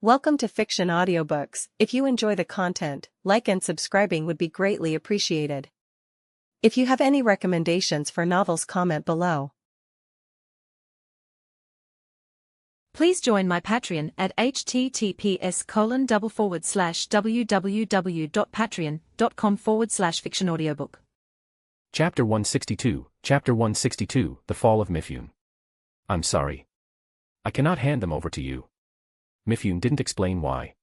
Welcome to Fiction Audiobooks. If you enjoy the content, like and subscribing would be greatly appreciated. If you have any recommendations for novels, comment below. Please join my Patreon at https://www.patreon.com/fictionaudiobook. Chapter 162, The Fall of Mifune. I'm sorry. I cannot hand them over to you. Mifune didn't explain why.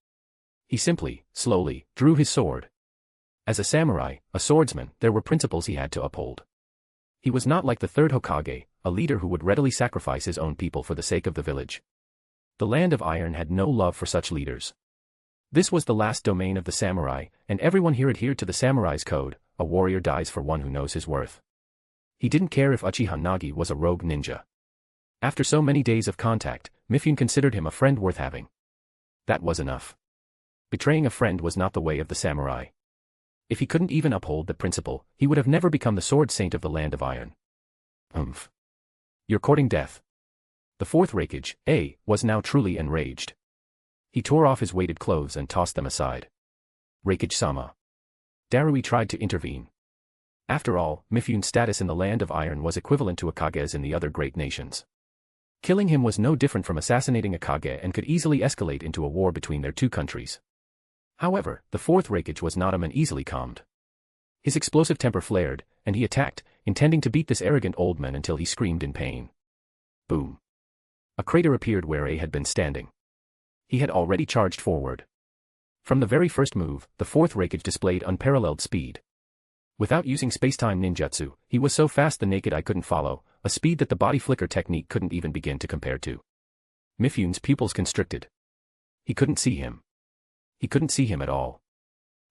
He simply, slowly, drew his sword. As a samurai, a swordsman, there were principles he had to uphold. He was not like the third Hokage, a leader who would readily sacrifice his own people for the sake of the village. The Land of Iron had no love for such leaders. This was the last domain of the samurai, and everyone here adhered to the samurai's code: a warrior dies for one who knows his worth. He didn't care if Uchiha Nagi was a rogue ninja. After so many days of contact, Mifune considered him a friend worth having. That was enough. Betraying a friend was not the way of the samurai. If he couldn't even uphold the principle, he would have never become the sword saint of the Land of Iron. You're courting death. The fourth Raikage, A, was now truly enraged. He tore off his weighted clothes and tossed them aside. Raikage-sama. Darui tried to intervene. After all, Mifune's status in the Land of Iron was equivalent to Akage's in the other great nations. Killing him was no different from assassinating a Kage and could easily escalate into a war between their two countries. However, the fourth Raikage was not a man easily calmed. His explosive temper flared, and he attacked, intending to beat this arrogant old man until he screamed in pain. Boom. A crater appeared where A had been standing. He had already charged forward. From the very first move, the fourth Raikage displayed unparalleled speed. Without using space-time ninjutsu, he was so fast the naked eye couldn't follow, a speed that the body flicker technique couldn't even begin to compare to. Mifune's pupils constricted. He couldn't see him. He couldn't see him at all.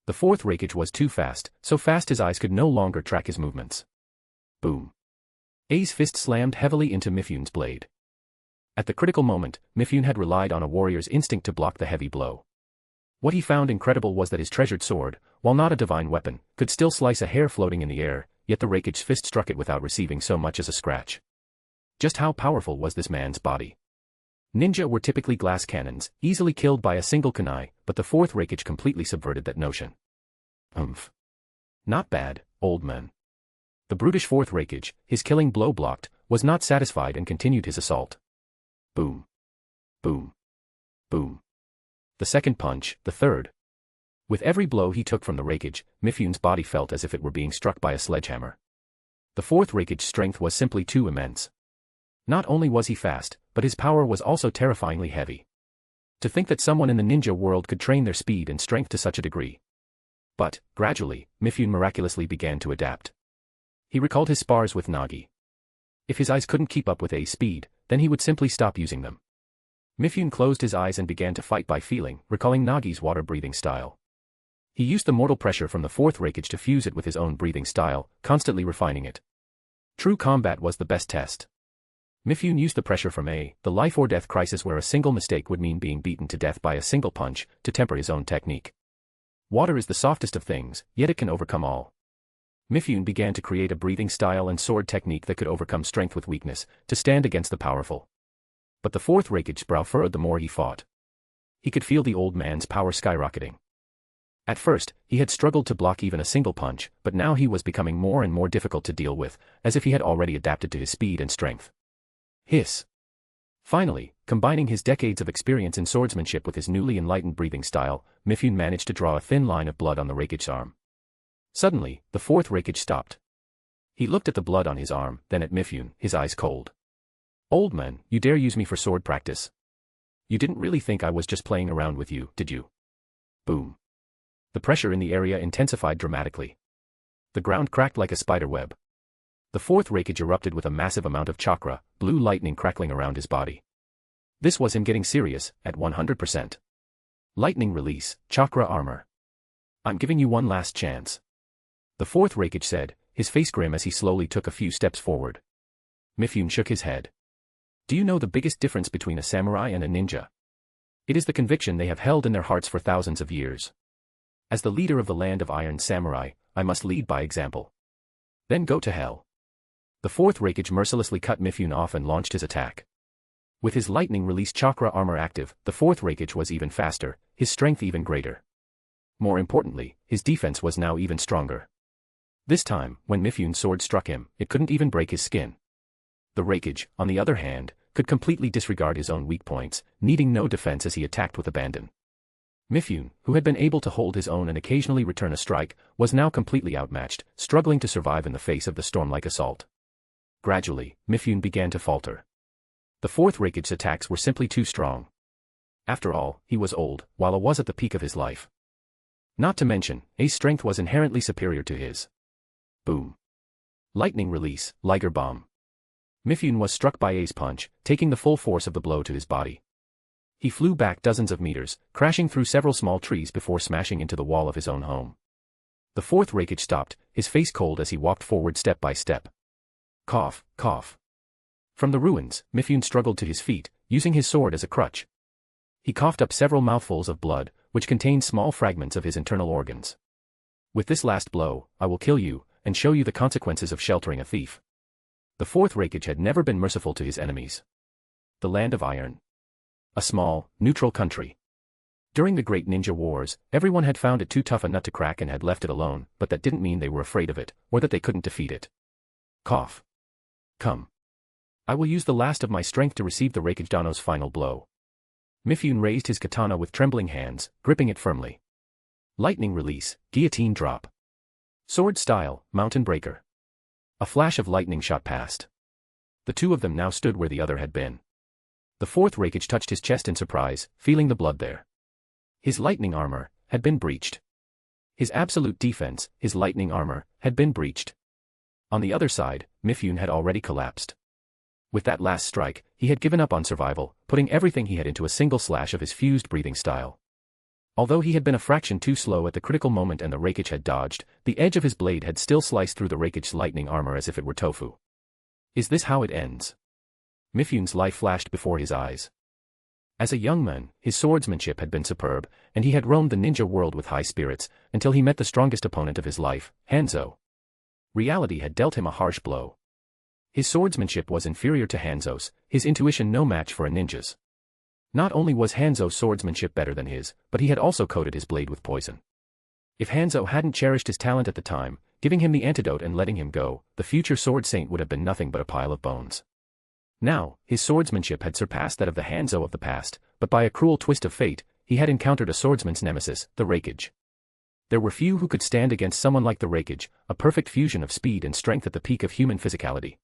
The fourth Raikage was too fast, so fast his eyes could no longer track his movements. Boom. A's fist slammed heavily into Mifune's blade. At the critical moment, Mifune had relied on a warrior's instinct to block the heavy blow. What he found incredible was that his treasured sword, while not a divine weapon, could still slice a hair floating in the air, yet the Raikage's fist struck it without receiving so much as a scratch. Just how powerful was this man's body? Ninja were typically glass cannons, easily killed by a single kunai, but the fourth Raikage completely subverted that notion. Not bad, old man. The brutish fourth Raikage, his killing blow blocked, was not satisfied and continued his assault. Boom. Boom. Boom. The second punch, the third. With every blow he took from the Raikage, Mifune's body felt as if it were being struck by a sledgehammer. The fourth Raikage's strength was simply too immense. Not only was he fast, but his power was also terrifyingly heavy. To think that someone in the ninja world could train their speed and strength to such a degree. But, gradually, Mifune miraculously began to adapt. He recalled his spars with Nagi. If his eyes couldn't keep up with A's speed, then he would simply stop using them. Mifune closed his eyes and began to fight by feeling, recalling Nagi's water-breathing style. He used the mortal pressure from the fourth Raikage to fuse it with his own breathing style, constantly refining it. True combat was the best test. Mifune used the pressure from A, the life-or-death crisis where a single mistake would mean being beaten to death by a single punch, to temper his own technique. Water is the softest of things, yet it can overcome all. Mifune began to create a breathing style and sword technique that could overcome strength with weakness, to stand against the powerful. But the fourth Raikage's brow furrowed the more he fought. He could feel the old man's power skyrocketing. At first, he had struggled to block even a single punch, but now he was becoming more and more difficult to deal with, as if he had already adapted to his speed and strength. Hiss. Finally, combining his decades of experience in swordsmanship with his newly enlightened breathing style, Mifune managed to draw a thin line of blood on the Raikage's arm. Suddenly, the fourth Raikage stopped. He looked at the blood on his arm, then at Mifune, his eyes cold. Old man, you dare use me for sword practice? You didn't really think I was just playing around with you, did you? Boom. The pressure in the area intensified dramatically. The ground cracked like a spider web. The fourth Raikage erupted with a massive amount of chakra, blue lightning crackling around his body. This was him getting serious, at 100%. Lightning release, chakra armor. I'm giving you one last chance. The fourth Raikage said, his face grim as he slowly took a few steps forward. Mifune shook his head. Do you know the biggest difference between a samurai and a ninja? It is the conviction they have held in their hearts for thousands of years. As the leader of the Land of Iron samurai, I must lead by example. Then go to hell. The fourth Raikage mercilessly cut Mifune off and launched his attack. With his lightning release chakra armor active, the fourth Reikage was even faster, his strength even greater. More importantly, his defense was now even stronger. This time, when Mifyun's sword struck him, it couldn't even break his skin. The Reikage, on the other hand, could completely disregard his own weak points, needing no defense as he attacked with abandon. Mifyun, who had been able to hold his own and occasionally return a strike, was now completely outmatched, struggling to survive in the face of the storm-like assault. Gradually, Mifyun began to falter. The fourth Reikage's attacks were simply too strong. After all, he was old, while A was at the peak of his life. Not to mention, A's strength was inherently superior to his. Boom. Lightning release, Liger Bomb. Mifyun was struck by A's punch, taking the full force of the blow to his body. He flew back dozens of meters, crashing through several small trees before smashing into the wall of his own home. The fourth Reikage stopped, his face cold as he walked forward step by step. Cough, cough. From the ruins, Mifyun struggled to his feet, using his sword as a crutch. He coughed up several mouthfuls of blood, which contained small fragments of his internal organs. With this last blow, I will kill you, and show you the consequences of sheltering a thief. The fourth Reikage had never been merciful to his enemies. The Land of Iron. A small, neutral country. During the Great Ninja Wars, everyone had found it too tough a nut to crack and had left it alone, but that didn't mean they were afraid of it, or that they couldn't defeat it. Cough. Come. I will use the last of my strength to receive the Reikage Dano's final blow. Mifyun raised his katana with trembling hands, gripping it firmly. Lightning release, guillotine drop. Sword style, mountain breaker. A flash of lightning shot past. The two of them now stood where the other had been. The fourth Reikage touched his chest in surprise, feeling the blood there. His lightning armor had been breached. His absolute defense, his lightning armor, had been breached. On the other side, Mifyun had already collapsed. With that last strike, he had given up on survival, putting everything he had into a single slash of his fused breathing style. Although he had been a fraction too slow at the critical moment and the Reikage had dodged, the edge of his blade had still sliced through the Reikage's lightning armor as if it were tofu. Is this how it ends? Mifyun's life flashed before his eyes. As a young man, his swordsmanship had been superb, and he had roamed the ninja world with high spirits, until he met the strongest opponent of his life, Hanzo. Reality had dealt him a harsh blow. His swordsmanship was inferior to Hanzo's, his intuition no match for a ninja's. Not only was Hanzo's swordsmanship better than his, but he had also coated his blade with poison. If Hanzo hadn't cherished his talent at the time, giving him the antidote and letting him go, the future sword saint would have been nothing but a pile of bones. Now, his swordsmanship had surpassed that of the Hanzo of the past, but by a cruel twist of fate, he had encountered a swordsman's nemesis, the Reikage. There were few who could stand against someone like the Reikage, a perfect fusion of speed and strength at the peak of human physicality.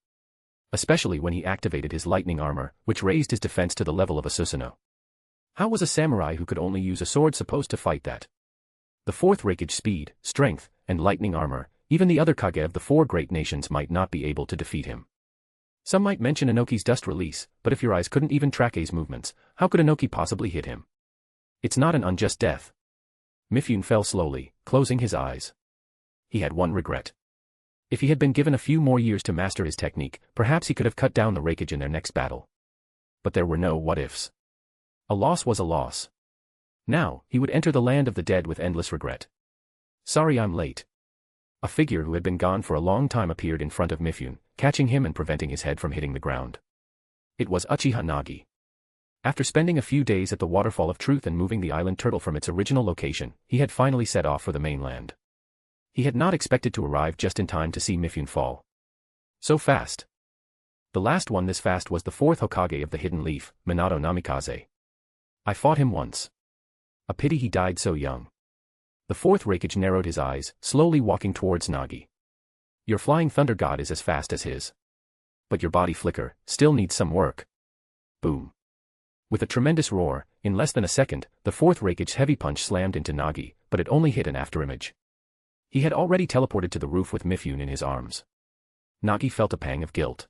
Especially when he activated his lightning armor, which raised his defense to the level of a Susanoo. How was a samurai who could only use a sword supposed to fight that? The fourth Reikage's speed, strength, and lightning armor, even the other Kage of the four great nations might not be able to defeat him. Some might mention Inoki's dust release, but if your eyes couldn't even track A's movements, how could Inoki possibly hit him? It's not an unjust death. Mifyun fell slowly, closing his eyes. He had one regret. If he had been given a few more years to master his technique, perhaps he could have cut down the Reikage in their next battle. But there were no what-ifs. A loss was a loss. Now, he would enter the land of the dead with endless regret. Sorry I'm late. A figure who had been gone for a long time appeared in front of Mifyun, catching him and preventing his head from hitting the ground. It was Uchiha Nagi. After spending a few days at the Waterfall of Truth and moving the island turtle from its original location, he had finally set off for the mainland. He had not expected to arrive just in time to see Mifyun fall. So fast. The last one this fast was the fourth Hokage of the Hidden Leaf, Minato Namikaze. I fought him once. A pity he died so young. The fourth Reikage narrowed his eyes, slowly walking towards Nagi. Your flying thunder god is as fast as his. But your body flicker still needs some work. Boom. With a tremendous roar, in less than a second, the fourth Reikage's heavy punch slammed into Nagi, but it only hit an afterimage. He had already teleported to the roof with Mifyun in his arms. Nagi felt a pang of guilt.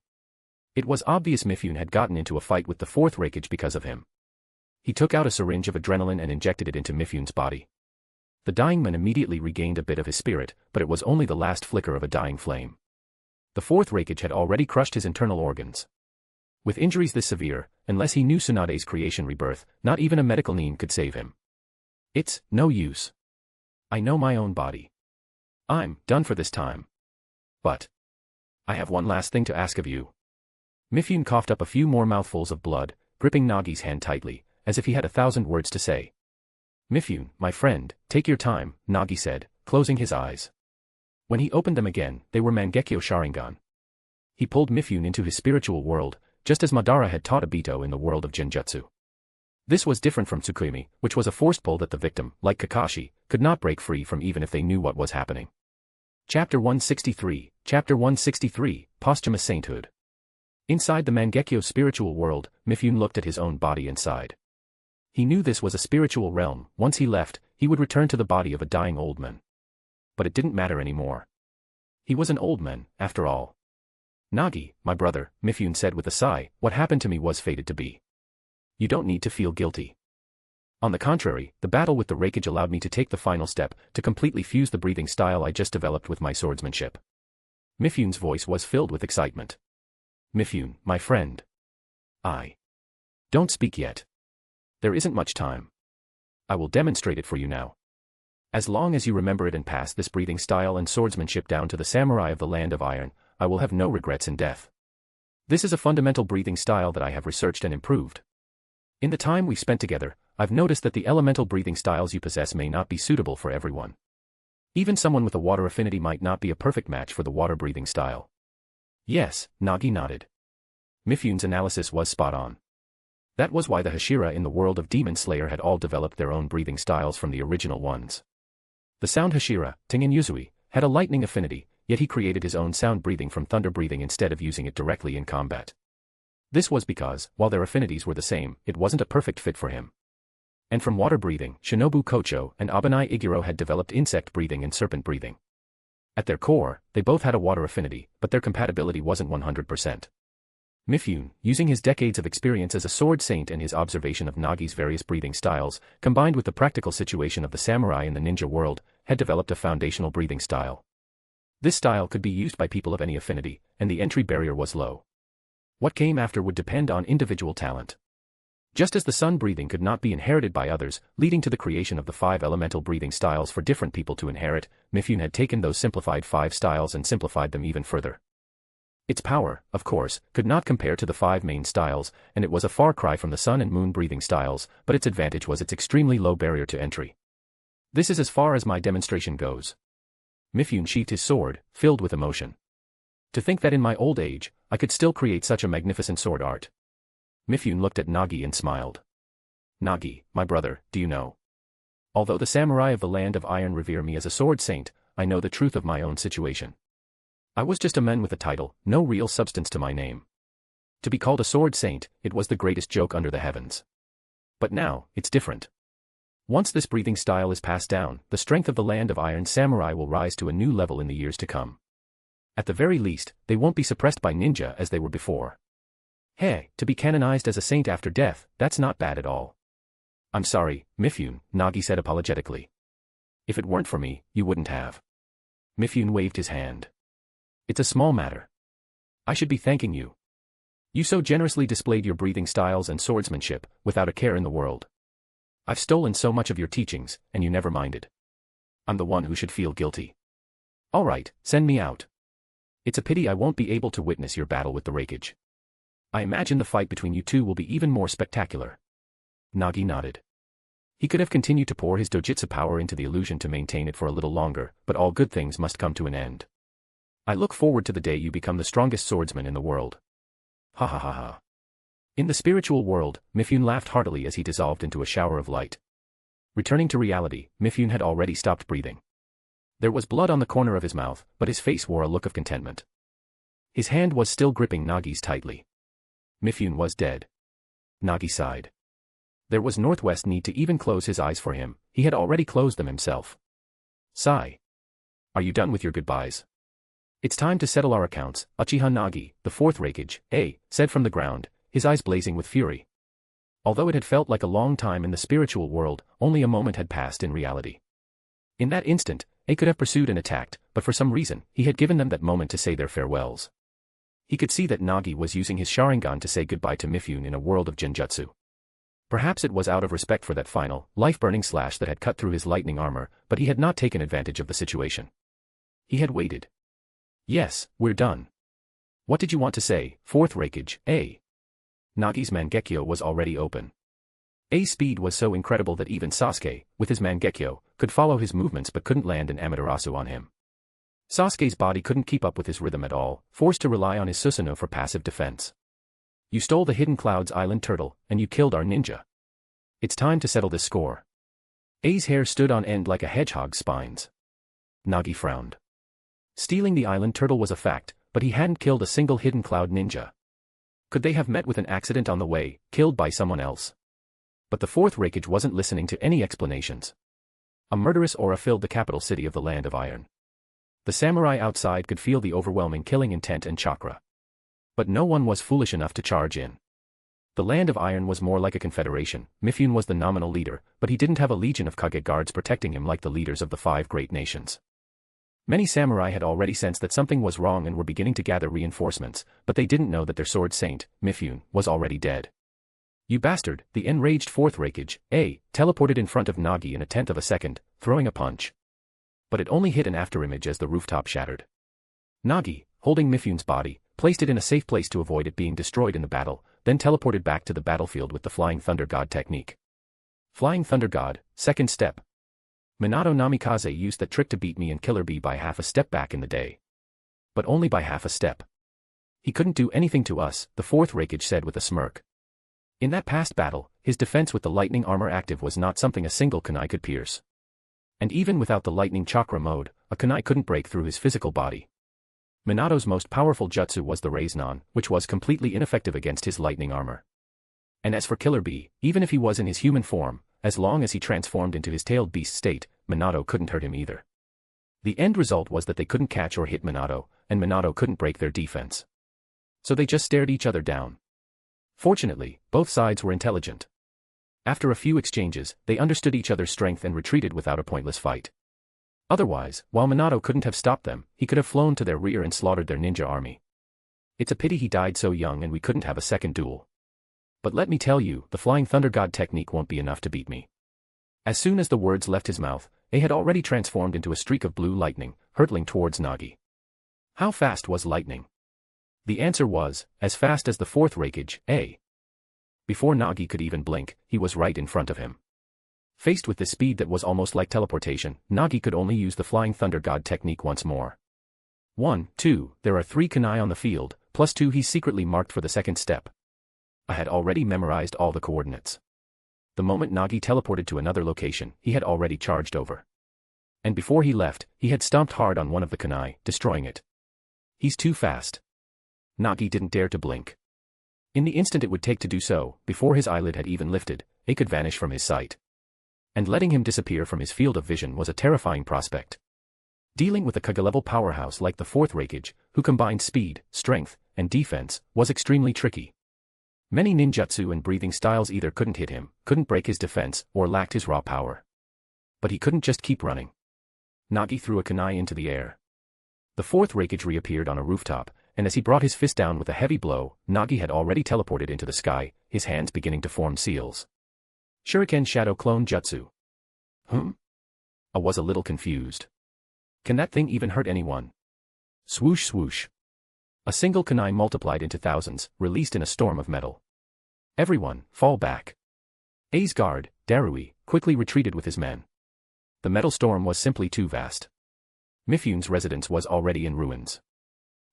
It was obvious Mifyun had gotten into a fight with the fourth Reikage because of him. He took out a syringe of adrenaline and injected it into Mifyun's body. The dying man immediately regained a bit of his spirit, but it was only the last flicker of a dying flame. The fourth Reikage had already crushed his internal organs. With injuries this severe, unless he knew Tsunade's creation rebirth, not even a medical neem could save him. It's no use. I know my own body. I'm done for this time. But I have one last thing to ask of you. Mifyun coughed up a few more mouthfuls of blood, gripping Nagi's hand tightly, as if he had 1,000 words to say. "Mifune, my friend, take your time," Nagi said, closing his eyes. When he opened them again, they were Mangekyo Sharingan. He pulled Mifune into his spiritual world, just as Madara had taught Obito in the world of Genjutsu. This was different from Tsukuyomi, which was a forced pull that the victim, like Kakashi, could not break free from even if they knew what was happening. Chapter 163, Posthumous Sainthood. Inside the Mangekyo spiritual world, Mifune looked at his own body and sighed. He knew this was a spiritual realm. Once he left, he would return to the body of a dying old man. But it didn't matter anymore. He was an old man, after all. "Nagi, my brother," Mifune said with a sigh, "what happened to me was fated to be. You don't need to feel guilty. On the contrary, the battle with the Raikage allowed me to take the final step, to completely fuse the breathing style I just developed with my swordsmanship." Mifune's voice was filled with excitement. "Mifune, my friend. Don't speak yet. There isn't much time. I will demonstrate it for you now. As long as you remember it and pass this breathing style and swordsmanship down to the samurai of the Land of Iron, I will have no regrets in death. This is a fundamental breathing style that I have researched and improved. In the time we've spent together, I've noticed that the elemental breathing styles you possess may not be suitable for everyone. Even someone with a water affinity might not be a perfect match for the water breathing style." "Yes," Nagi nodded. Mifune's analysis was spot on. That was why the Hashira in the world of Demon Slayer had all developed their own breathing styles from the original ones. The sound Hashira, Tengen Yuzui, had a lightning affinity, yet he created his own sound breathing from thunder breathing instead of using it directly in combat. This was because, while their affinities were the same, it wasn't a perfect fit for him. And from water breathing, Shinobu Kocho and Abanai Igiro had developed insect breathing and serpent breathing. At their core, they both had a water affinity, but their compatibility wasn't 100%. Mifune, using his decades of experience as a sword saint and his observation of Nagi's various breathing styles, combined with the practical situation of the samurai in the ninja world, had developed a foundational breathing style. This style could be used by people of any affinity, and the entry barrier was low. What came after would depend on individual talent. Just as the sun breathing could not be inherited by others, leading to the creation of the 5 elemental breathing styles for different people to inherit, Mifune had taken those simplified 5 styles and simplified them even further. Its power, of course, could not compare to the 5 main styles, and it was a far cry from the sun and moon breathing styles, but its advantage was its extremely low barrier to entry. This is as far as my demonstration goes. Mifune sheathed his sword, filled with emotion. To think that in my old age, I could still create such a magnificent sword art. Mifune looked at Nagi and smiled. "Nagi, my brother, do you know? Although the samurai of the Land of Iron revere me as a sword saint, I know the truth of my own situation. I was just a man with a title, no real substance to my name. To be called a sword saint, it was the greatest joke under the heavens. But now, it's different. Once this breathing style is passed down, the strength of the Land of Iron samurai will rise to a new level in the years to come. At the very least, they won't be suppressed by ninja as they were before. Hey, to be canonized as a saint after death, that's not bad at all." "I'm sorry, Mifune," Nagi said apologetically. "If it weren't for me, you wouldn't have." Mifune waved his hand. "It's a small matter. I should be thanking you. You so generously displayed your breathing styles and swordsmanship, without a care in the world. I've stolen so much of your teachings, and you never minded. I'm the one who should feel guilty. All right, send me out. It's a pity I won't be able to witness your battle with the Raikage. I imagine the fight between you two will be even more spectacular." Nagi nodded. He could have continued to pour his dojutsu power into the illusion to maintain it for a little longer, but all good things must come to an end. "I look forward to the day you become the strongest swordsman in the world." Ha ha ha ha. In the spiritual world, Mifune laughed heartily as he dissolved into a shower of light. Returning to reality, Mifune had already stopped breathing. There was blood on the corner of his mouth, but his face wore a look of contentment. His hand was still gripping Nagi's tightly. Mifune was dead. Nagi sighed. There was Northwest need to even close his eyes for him, he had already closed them himself. Sigh. "Are you done with your goodbyes? It's time to settle our accounts," Uchiha Nagi, the 4th Raikage, said from the ground, his eyes blazing with fury. Although it had felt like a long time in the spiritual world, only a moment had passed in reality. In that instant, could have pursued and attacked, but for some reason, he had given them that moment to say their farewells. He could see that Nagi was using his Sharingan to say goodbye to Mifune in a world of Genjutsu. Perhaps it was out of respect for that final, life-burning slash that had cut through his lightning armor, but he had not taken advantage of the situation. He had waited. "Yes, we're done. What did you want to say, 4th Raikage, Nagi's Mangekyo was already open. A's speed was so incredible that even Sasuke, with his Mangekyo, could follow his movements but couldn't land an Amaterasu on him. Sasuke's body couldn't keep up with his rhythm at all, forced to rely on his Susanoo for passive defense. You stole the Hidden Clouds Island turtle, and you killed our ninja. It's time to settle this score. A's hair stood on end like a hedgehog's spines. Nagi frowned. Stealing the island turtle was a fact, but he hadn't killed a single Hidden Cloud ninja. Could they have met with an accident on the way, killed by someone else? But the fourth Raikage wasn't listening to any explanations. A murderous aura filled the capital city of the Land of Iron. The samurai outside could feel the overwhelming killing intent and chakra. But no one was foolish enough to charge in. The Land of Iron was more like a confederation. Mifune was the nominal leader, but he didn't have a legion of Kage guards protecting him like the leaders of the 5 great nations. Many samurai had already sensed that something was wrong and were beginning to gather reinforcements, but they didn't know that their sword saint, Mifune, was already dead. You bastard, the enraged fourth Raikage, A, teleported in front of Nagi in a tenth of a second, throwing a punch. But it only hit an afterimage as the rooftop shattered. Nagi, holding Mifune's body, placed it in a safe place to avoid it being destroyed in the battle, then teleported back to the battlefield with the Flying Thunder God technique. Flying Thunder God, second step. Minato Namikaze used that trick to beat me and Killer Bee by half a step back in the day. But only by half a step. He couldn't do anything to us, the fourth Raikage said with a smirk. In that past battle, his defense with the lightning armor active was not something a single kunai could pierce. And even without the lightning chakra mode, a kunai couldn't break through his physical body. Minato's most powerful jutsu was the Raiznan, which was completely ineffective against his lightning armor. And as for Killer Bee, even if he was in his human form, as long as he transformed into his tailed beast state, Minato couldn't hurt him either. The end result was that they couldn't catch or hit Minato, and Minato couldn't break their defense. So they just stared each other down. Fortunately, both sides were intelligent. After a few exchanges, they understood each other's strength and retreated without a pointless fight. Otherwise, while Minato couldn't have stopped them, he could have flown to their rear and slaughtered their ninja army. It's a pity he died so young and we couldn't have a second duel. But let me tell you, the Flying Thunder God technique won't be enough to beat me. As soon as the words left his mouth, A had already transformed into a streak of blue lightning, hurtling towards Nagi. How fast was lightning? The answer was, as fast as the fourth Raikage, A. Before Nagi could even blink, he was right in front of him. Faced with this speed that was almost like teleportation, Nagi could only use the Flying Thunder God technique once more. 1, 2, there are 3 kunai on the field, plus 2 he's secretly marked for the second step. I had already memorized all the coordinates. The moment Nagi teleported to another location, he had already charged over. And before he left, he had stomped hard on one of the kunai, destroying it. He's too fast. Nagi didn't dare to blink. In the instant it would take to do so, before his eyelid had even lifted, A could vanish from his sight. And letting him disappear from his field of vision was a terrifying prospect. Dealing with a Kage-level powerhouse like the fourth Raikage, who combined speed, strength, and defense, was extremely tricky. Many ninjutsu and breathing styles either couldn't hit him, couldn't break his defense, or lacked his raw power. But he couldn't just keep running. Nagi threw a kunai into the air. The fourth Raikage reappeared on a rooftop, and as he brought his fist down with a heavy blow, Nagi had already teleported into the sky, his hands beginning to form seals. Shuriken Shadow Clone Jutsu. I was a little confused. Can that thing even hurt anyone? Swoosh swoosh. A single kunai multiplied into thousands, released in a storm of metal. Everyone, fall back. A's guard, Darui, quickly retreated with his men. The metal storm was simply too vast. Mifune's residence was already in ruins.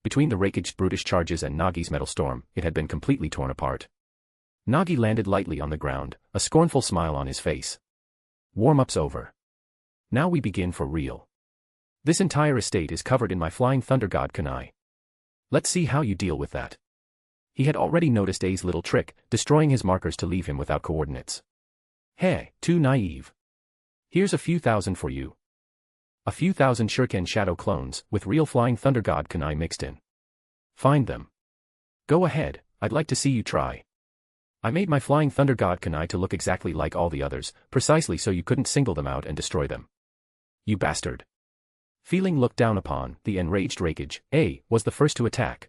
Between the Raikage's brutish charges and Nagi's metal storm, it had been completely torn apart. Nagi landed lightly on the ground, a scornful smile on his face. Warm-up's over. Now we begin for real. This entire estate is covered in my Flying Thunder God kunai. Let's see how you deal with that. He had already noticed A's little trick, destroying his markers to leave him without coordinates. Hey, too naive. Here's a few thousand for you. A few thousand Shuriken Shadow clones, with real Flying Thunder God kunai mixed in. Find them. Go ahead, I'd like to see you try. I made my Flying Thunder God kunai to look exactly like all the others, precisely so you couldn't single them out and destroy them. You bastard. Feeling looked down upon, the enraged Raikage, A, was the first to attack.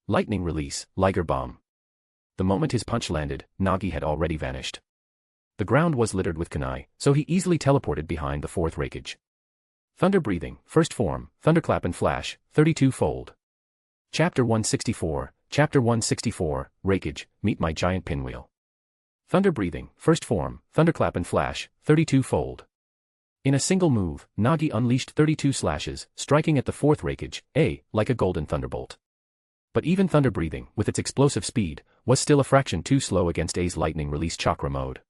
Lightning release, Liger Bomb. The moment his punch landed, Nagi had already vanished. The ground was littered with kunai, so he easily teleported behind the fourth Raikage. Thunder Breathing, First Form, Thunderclap and Flash, 32-fold. Chapter 164, Chapter 164, Reikage, Meet My Giant Pinwheel. Thunder Breathing, First Form, Thunderclap and Flash, 32-fold. In a single move, Nagi unleashed 32 slashes, striking at the fourth Reikage, A, like a golden thunderbolt. But even Thunder Breathing, with its explosive speed, was still a fraction too slow against A's lightning release chakra mode.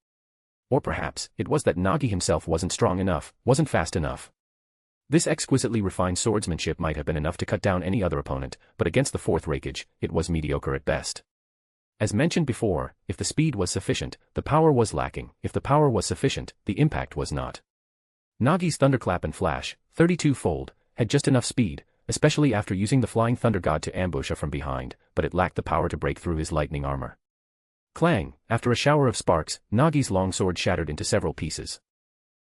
Or perhaps, it was that Nagi himself wasn't strong enough, wasn't fast enough. This exquisitely refined swordsmanship might have been enough to cut down any other opponent, but against the fourth Reikage, it was mediocre at best. As mentioned before, if the speed was sufficient, the power was lacking; if the power was sufficient, the impact was not. Nagi's Thunderclap and Flash, 32-fold, had just enough speed, especially after using the Flying Thunder God to ambush her from behind, but it lacked the power to break through his lightning armor. Clang! After a shower of sparks, Nagi's longsword shattered into several pieces.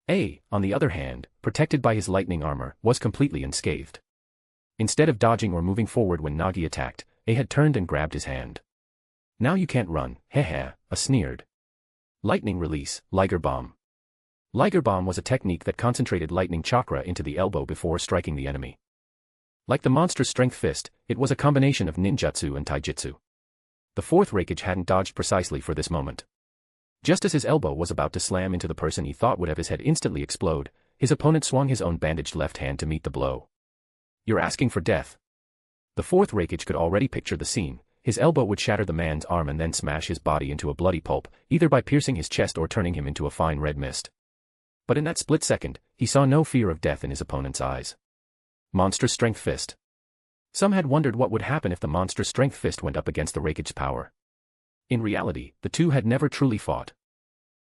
A, on the other hand, protected by his lightning armor, was completely unscathed. Instead of dodging or moving forward when Nagi attacked, A had turned and grabbed his hand. "Now you can't run, heh, A sneered. Lightning Release, Liger Bomb. Liger Bomb was a technique that concentrated lightning chakra into the elbow before striking the enemy. Like the monster's strength fist, it was a combination of ninjutsu and taijutsu. The fourth Reikage hadn't dodged precisely for this moment. Just as his elbow was about to slam into the person he thought would have his head instantly explode, his opponent swung his own bandaged left hand to meet the blow. "You're asking for death." The fourth Reikage could already picture the scene. His elbow would shatter the man's arm and then smash his body into a bloody pulp, either by piercing his chest or turning him into a fine red mist. But in that split second, he saw no fear of death in his opponent's eyes. Monster Strength Fist. Some had wondered what would happen if the Monster Strength Fist went up against the Reikage's power. In reality, the two had never truly fought.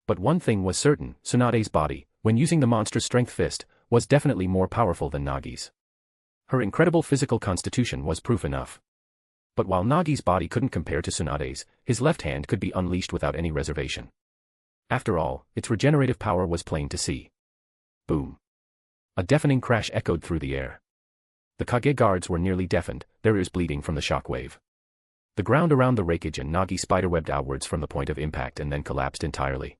But one thing was certain: Tsunade's body, when using the Monster Strength Fist, was definitely more powerful than Nagi's. Her incredible physical constitution was proof enough. But while Nagi's body couldn't compare to Tsunade's, his left hand could be unleashed without any reservation. After all, its regenerative power was plain to see. Boom. A deafening crash echoed through the air. The Kage guards were nearly deafened, their ears bleeding from the shockwave. The ground around the Reikage and Nagi spiderwebbed outwards from the point of impact and then collapsed entirely.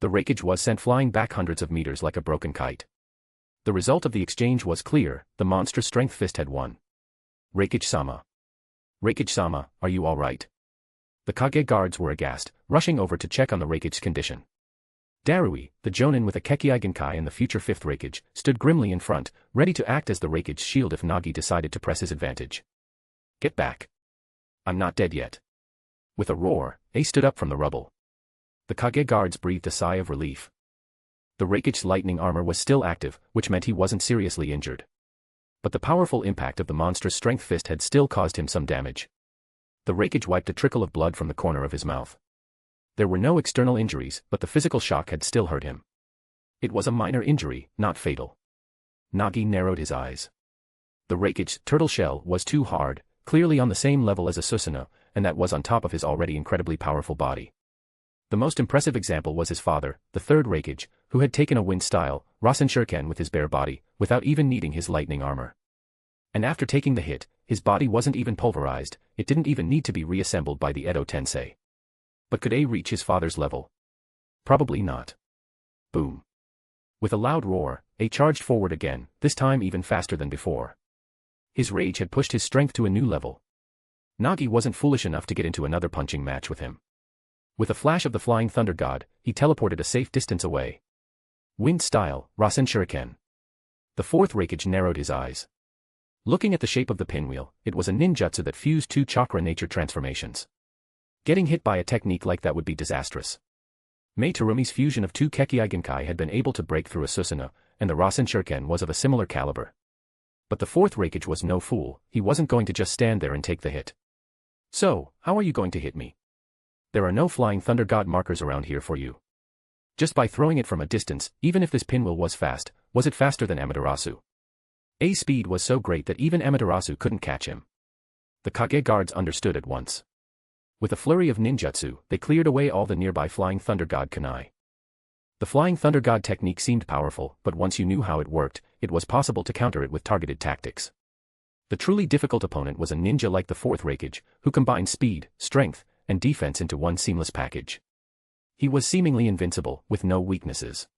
The Reikage was sent flying back hundreds of meters like a broken kite. The result of the exchange was clear: the monster strength fist had won. Reikage-sama. Reikage-sama, are you all right? The Kage guards were aghast, rushing over to check on the Reikage's condition. Darui, the Jonin with a Kekkei Genkai and the future fifth Reikage, stood grimly in front, ready to act as the Reikage's shield if Nagi decided to press his advantage. "Get back. I'm not dead yet." With a roar, A stood up from the rubble. The Kage guards breathed a sigh of relief. The Reikage's lightning armor was still active, which meant he wasn't seriously injured. But the powerful impact of the monster's strength fist had still caused him some damage. The Reikage wiped a trickle of blood from the corner of his mouth. There were no external injuries, but the physical shock had still hurt him. It was a minor injury, not fatal. Nagi narrowed his eyes. The Reikage's turtle shell was too hard, clearly on the same level as a Susanoo, and that was on top of his already incredibly powerful body. The most impressive example was his father, the third Reikage, who had taken a wind-style Rasen Shuriken with his bare body, without even needing his lightning armor. And after taking the hit, his body wasn't even pulverized, it didn't even need to be reassembled by the Edo Tensei. But could A reach his father's level? Probably not. Boom. With a loud roar, A charged forward again, this time even faster than before. His rage had pushed his strength to a new level. Nagi wasn't foolish enough to get into another punching match with him. With a flash of the Flying Thunder God, he teleported a safe distance away. Wind-style, Rasen Shuriken. The fourth Reikage narrowed his eyes. Looking at the shape of the pinwheel, it was a ninjutsu that fused two chakra nature transformations. Getting hit by a technique like that would be disastrous. Mei Terumi's fusion of two Kekkei Genkai had been able to break through a Susanoo, and the Rasen Shuriken was of a similar caliber. But the fourth Reikage was no fool, he wasn't going to just stand there and take the hit. "So, how are you going to hit me? There are no Flying Thunder God markers around here for you." Just by throwing it from a distance, even if this pinwheel was fast, was it faster than Amaterasu? A's speed was so great that even Amaterasu couldn't catch him. The Kage guards understood at once. With a flurry of ninjutsu, they cleared away all the nearby Flying Thunder God kunai. The Flying Thunder God technique seemed powerful, but once you knew how it worked, it was possible to counter it with targeted tactics. The truly difficult opponent was a ninja like the fourth Reikage, who combined speed, strength, and defense into one seamless package. He was seemingly invincible, with no weaknesses.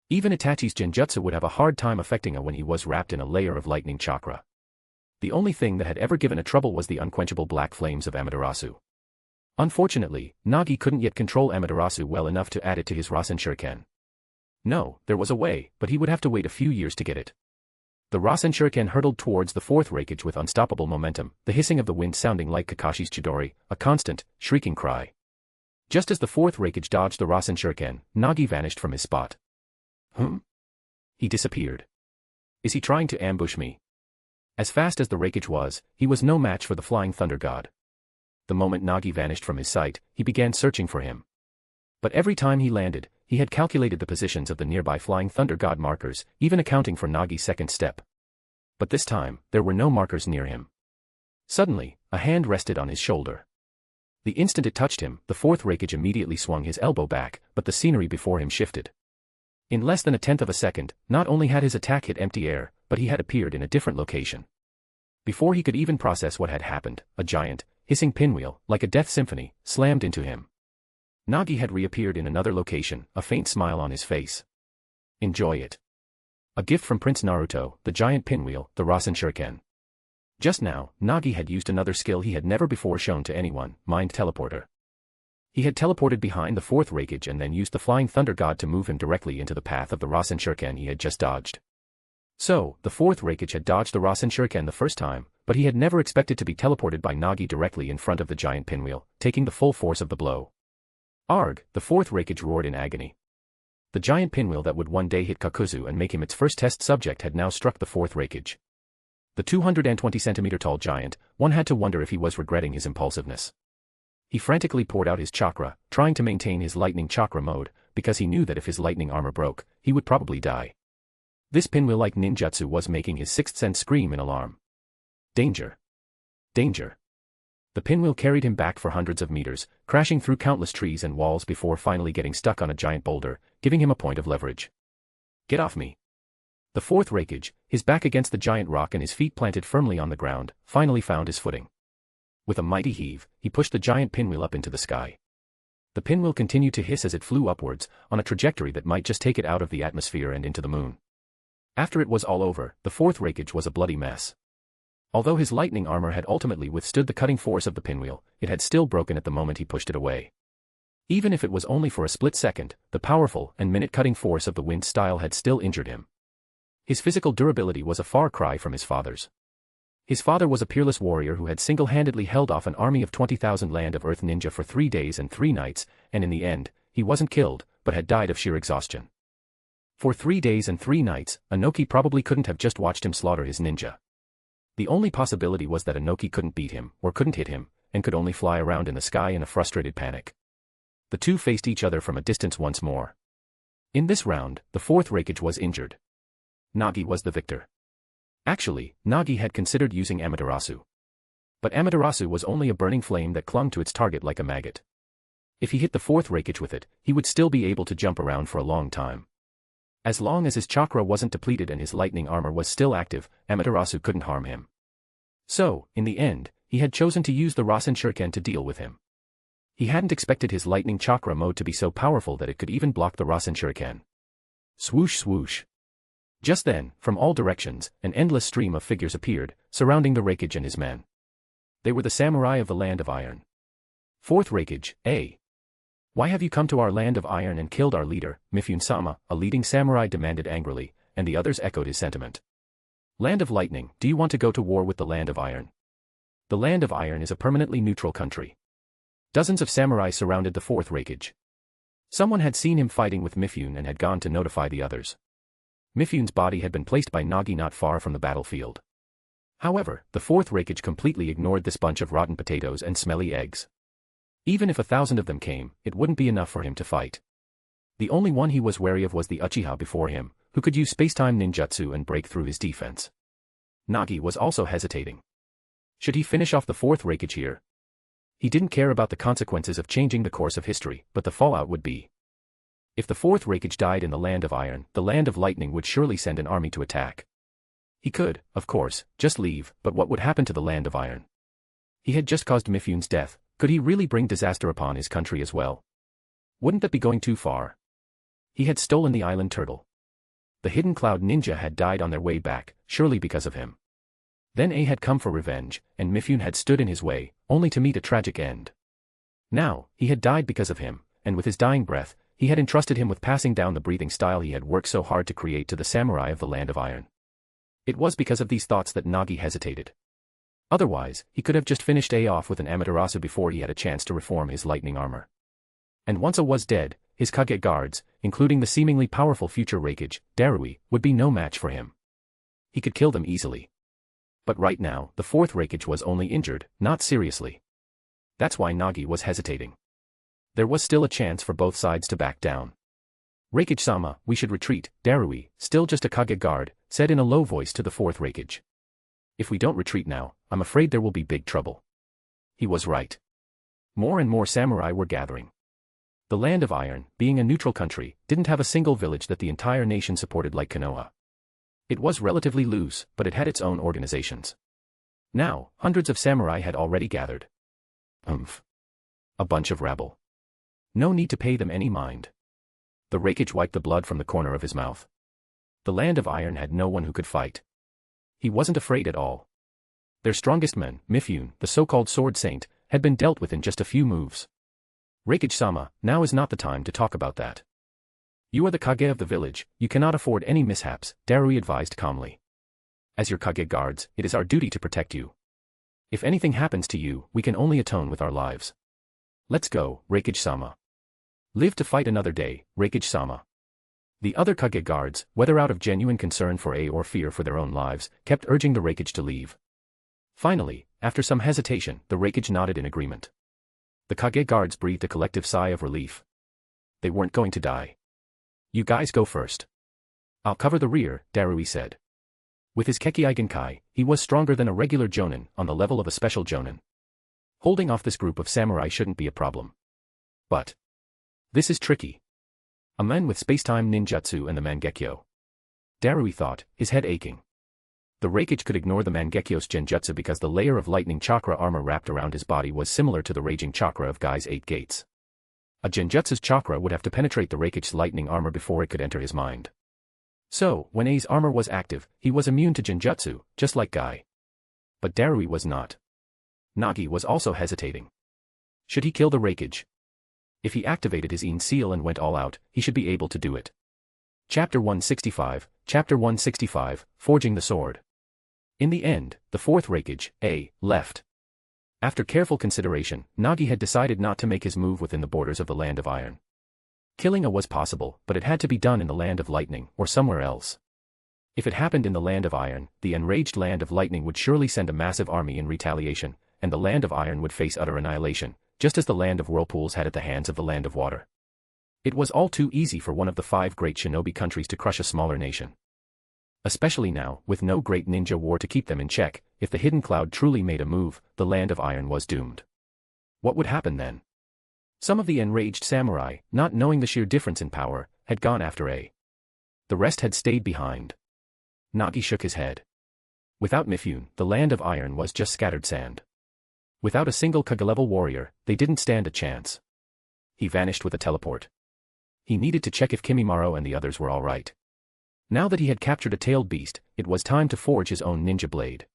Even Itachi's genjutsu would have a hard time affecting him when he was wrapped in a layer of lightning chakra. The only thing that had ever given a trouble was the unquenchable black flames of Amaterasu. Unfortunately, Nagi couldn't yet control Amaterasu well enough to add it to his Rasen Shuriken. No, there was a way, but he would have to wait a few years to get it. The Rasen Shuriken hurtled towards the fourth Reikage with unstoppable momentum, the hissing of the wind sounding like Kakashi's Chidori, a constant, shrieking cry. Just as the fourth Reikage dodged the Rasen Shuriken, Nagi vanished from his spot. He disappeared. Is he trying to ambush me? As fast as the Reikage was, he was no match for the Flying Thunder God. The moment Nagi vanished from his sight, he began searching for him. But every time he landed, he had calculated the positions of the nearby Flying Thunder God markers, even accounting for Nagi's second step. But this time, there were no markers near him. Suddenly, a hand rested on his shoulder. The instant it touched him, the fourth Reikage immediately swung his elbow back, but the scenery before him shifted. In less than a tenth of a second, not only had his attack hit empty air, but he had appeared in a different location. Before he could even process what had happened, a giant, hissing pinwheel, like a death symphony, slammed into him. Nagi had reappeared in another location, a faint smile on his face. Enjoy it. A gift from Prince Naruto, the giant pinwheel, the Rasen Shuriken. Just now, Nagi had used another skill he had never before shown to anyone, Mind Teleporter. He had teleported behind the fourth Reikage and then used the Flying Thunder God to move him directly into the path of the Rasen Shuriken he had just dodged. So, the fourth Reikage had dodged the Rasen Shuriken the first time, but he had never expected to be teleported by Nagi directly in front of the giant pinwheel, taking the full force of the blow. Arg, the fourth Reikage roared in agony. The giant pinwheel that would one day hit Kakuzu and make him its first test subject had now struck the fourth Reikage. The 220-centimeter-tall giant, one had to wonder if he was regretting his impulsiveness. He frantically poured out his chakra, trying to maintain his lightning chakra mode, because he knew that if his lightning armor broke, he would probably die. This pinwheel-like ninjutsu was making his sixth sense scream in alarm. Danger! Danger! The pinwheel carried him back for hundreds of meters, crashing through countless trees and walls before finally getting stuck on a giant boulder, giving him a point of leverage. Get off me! The fourth Reikage, his back against the giant rock and his feet planted firmly on the ground, finally found his footing. With a mighty heave, he pushed the giant pinwheel up into the sky. The pinwheel continued to hiss as it flew upwards, on a trajectory that might just take it out of the atmosphere and into the moon. After it was all over, the fourth Reikage was a bloody mess. Although his lightning armor had ultimately withstood the cutting force of the pinwheel, it had still broken at the moment he pushed it away. Even if it was only for a split second, the powerful and minute-cutting force of the wind style had still injured him. His physical durability was a far cry from his father's. His father was a peerless warrior who had single-handedly held off an army of 20,000 Land of Earth ninja for 3 days and 3 nights, and in the end, he wasn't killed, but had died of sheer exhaustion. For 3 days and 3 nights, Inoki probably couldn't have just watched him slaughter his ninja. The only possibility was that Inoki couldn't beat him, or couldn't hit him, and could only fly around in the sky in a frustrated panic. The two faced each other from a distance once more. In this round, the fourth Reikage was injured. Nagi was the victor. Actually, Nagi had considered using Amaterasu. But Amaterasu was only a burning flame that clung to its target like a maggot. If he hit the fourth Reikage with it, he would still be able to jump around for a long time. As long as his chakra wasn't depleted and his lightning armor was still active, Amaterasu couldn't harm him. So, in the end, he had chosen to use the Rasen Shuriken to deal with him. He hadn't expected his lightning chakra mode to be so powerful that it could even block the Rasen Shuriken. Swoosh swoosh. Just then, from all directions, an endless stream of figures appeared, surrounding the Reikage and his men. They were the samurai of the Land of Iron. Fourth Reikage, eh? Why have you come to our Land of Iron and killed our leader, Mifune-sama? A leading samurai demanded angrily, and the others echoed his sentiment. Land of Lightning, do you want to go to war with the Land of Iron? The Land of Iron is a permanently neutral country. Dozens of samurai surrounded the fourth Reikage. Someone had seen him fighting with Mifune and had gone to notify the others. Mifune's body had been placed by Nagi not far from the battlefield. However, the fourth Reikage completely ignored this bunch of rotten potatoes and smelly eggs. Even if 1,000 of them came, it wouldn't be enough for him to fight. The only one he was wary of was the Uchiha before him, who could use spacetime ninjutsu and break through his defense. Nagi was also hesitating. Should he finish off the fourth Reikage here? He didn't care about the consequences of changing the course of history, but the fallout would be. If the fourth Reikage died in the Land of Iron, the Land of Lightning would surely send an army to attack. He could, of course, just leave, but what would happen to the Land of Iron? He had just caused Mifune's death. Could he really bring disaster upon his country as well? Wouldn't that be going too far? He had stolen the island turtle. The hidden cloud ninja had died on their way back, surely because of him. Then A had come for revenge, and Mifune had stood in his way, only to meet a tragic end. Now, he had died because of him, and with his dying breath, he had entrusted him with passing down the breathing style he had worked so hard to create to the samurai of the Land of Iron. It was because of these thoughts that Nagi hesitated. Otherwise, he could have just finished A off with an Amaterasu before he had a chance to reform his lightning armor. And once A was dead, his Kage guards, including the seemingly powerful future Reikage, Darui, would be no match for him. He could kill them easily. But right now, the fourth Reikage was only injured, not seriously. That's why Nagi was hesitating. There was still a chance for both sides to back down. Reikage-sama, we should retreat, Darui, still just a Kage guard, said in a low voice to the fourth Reikage. If we don't retreat now, I'm afraid there will be big trouble. He was right. More and more samurai were gathering. The Land of Iron, being a neutral country, didn't have a single village that the entire nation supported like Konoha. It was relatively loose, but it had its own organizations. Now, hundreds of samurai had already gathered. A bunch of rabble. No need to pay them any mind. The Reikage wiped the blood from the corner of his mouth. The Land of Iron had no one who could fight. He wasn't afraid at all. Their strongest men, Mifune, the so-called Sword Saint, had been dealt with in just a few moves. Reikage-sama, now is not the time to talk about that. You are the Kage of the village, you cannot afford any mishaps, Darui advised calmly. As your Kage guards, it is our duty to protect you. If anything happens to you, we can only atone with our lives. Let's go, Reikage-sama. Live to fight another day, Reikage-sama. The other Kage guards, whether out of genuine concern for A or fear for their own lives, kept urging the Reikage to leave. Finally, after some hesitation, the Reikage nodded in agreement. The Kage guards breathed a collective sigh of relief. They weren't going to die. You guys go first. I'll cover the rear, Darui said. With his Kekkei Genkai, he was stronger than a regular jonin, on the level of a special jonin. Holding off this group of samurai shouldn't be a problem. But this is tricky. A man with space-time ninjutsu and the Mangekyo. Darui thought, his head aching. The Reikage could ignore the Mangekyo's genjutsu because the layer of lightning chakra armor wrapped around his body was similar to the raging chakra of Gai's 8 gates. A genjutsu's chakra would have to penetrate the Reikage's lightning armor before it could enter his mind. So, when A's armor was active, he was immune to genjutsu, just like Gai. But Darui was not. Nagi was also hesitating. Should he kill the Reikage? If he activated his seal and went all out, he should be able to do it. Chapter 165, Forging the Sword. In the end, the fourth Reikage, A, left. After careful consideration, Nagi had decided not to make his move within the borders of the Land of Iron. Killing A was possible, but it had to be done in the Land of Lightning, or somewhere else. If it happened in the Land of Iron, the enraged Land of Lightning would surely send a massive army in retaliation, and the Land of Iron would face utter annihilation, just as the Land of Whirlpools had at the hands of the Land of Water. It was all too easy for one of the 5 great shinobi countries to crush a smaller nation. Especially now, with no great ninja war to keep them in check, if the Hidden Cloud truly made a move, the Land of Iron was doomed. What would happen then? Some of the enraged samurai, not knowing the sheer difference in power, had gone after A. The rest had stayed behind. Nagi shook his head. Without Mifune, the Land of Iron was just scattered sand. Without a single Kage-level warrior, they didn't stand a chance. He vanished with a teleport. He needed to check if Kimimaro and the others were all right. Now that he had captured a tailed beast, it was time to forge his own ninja blade.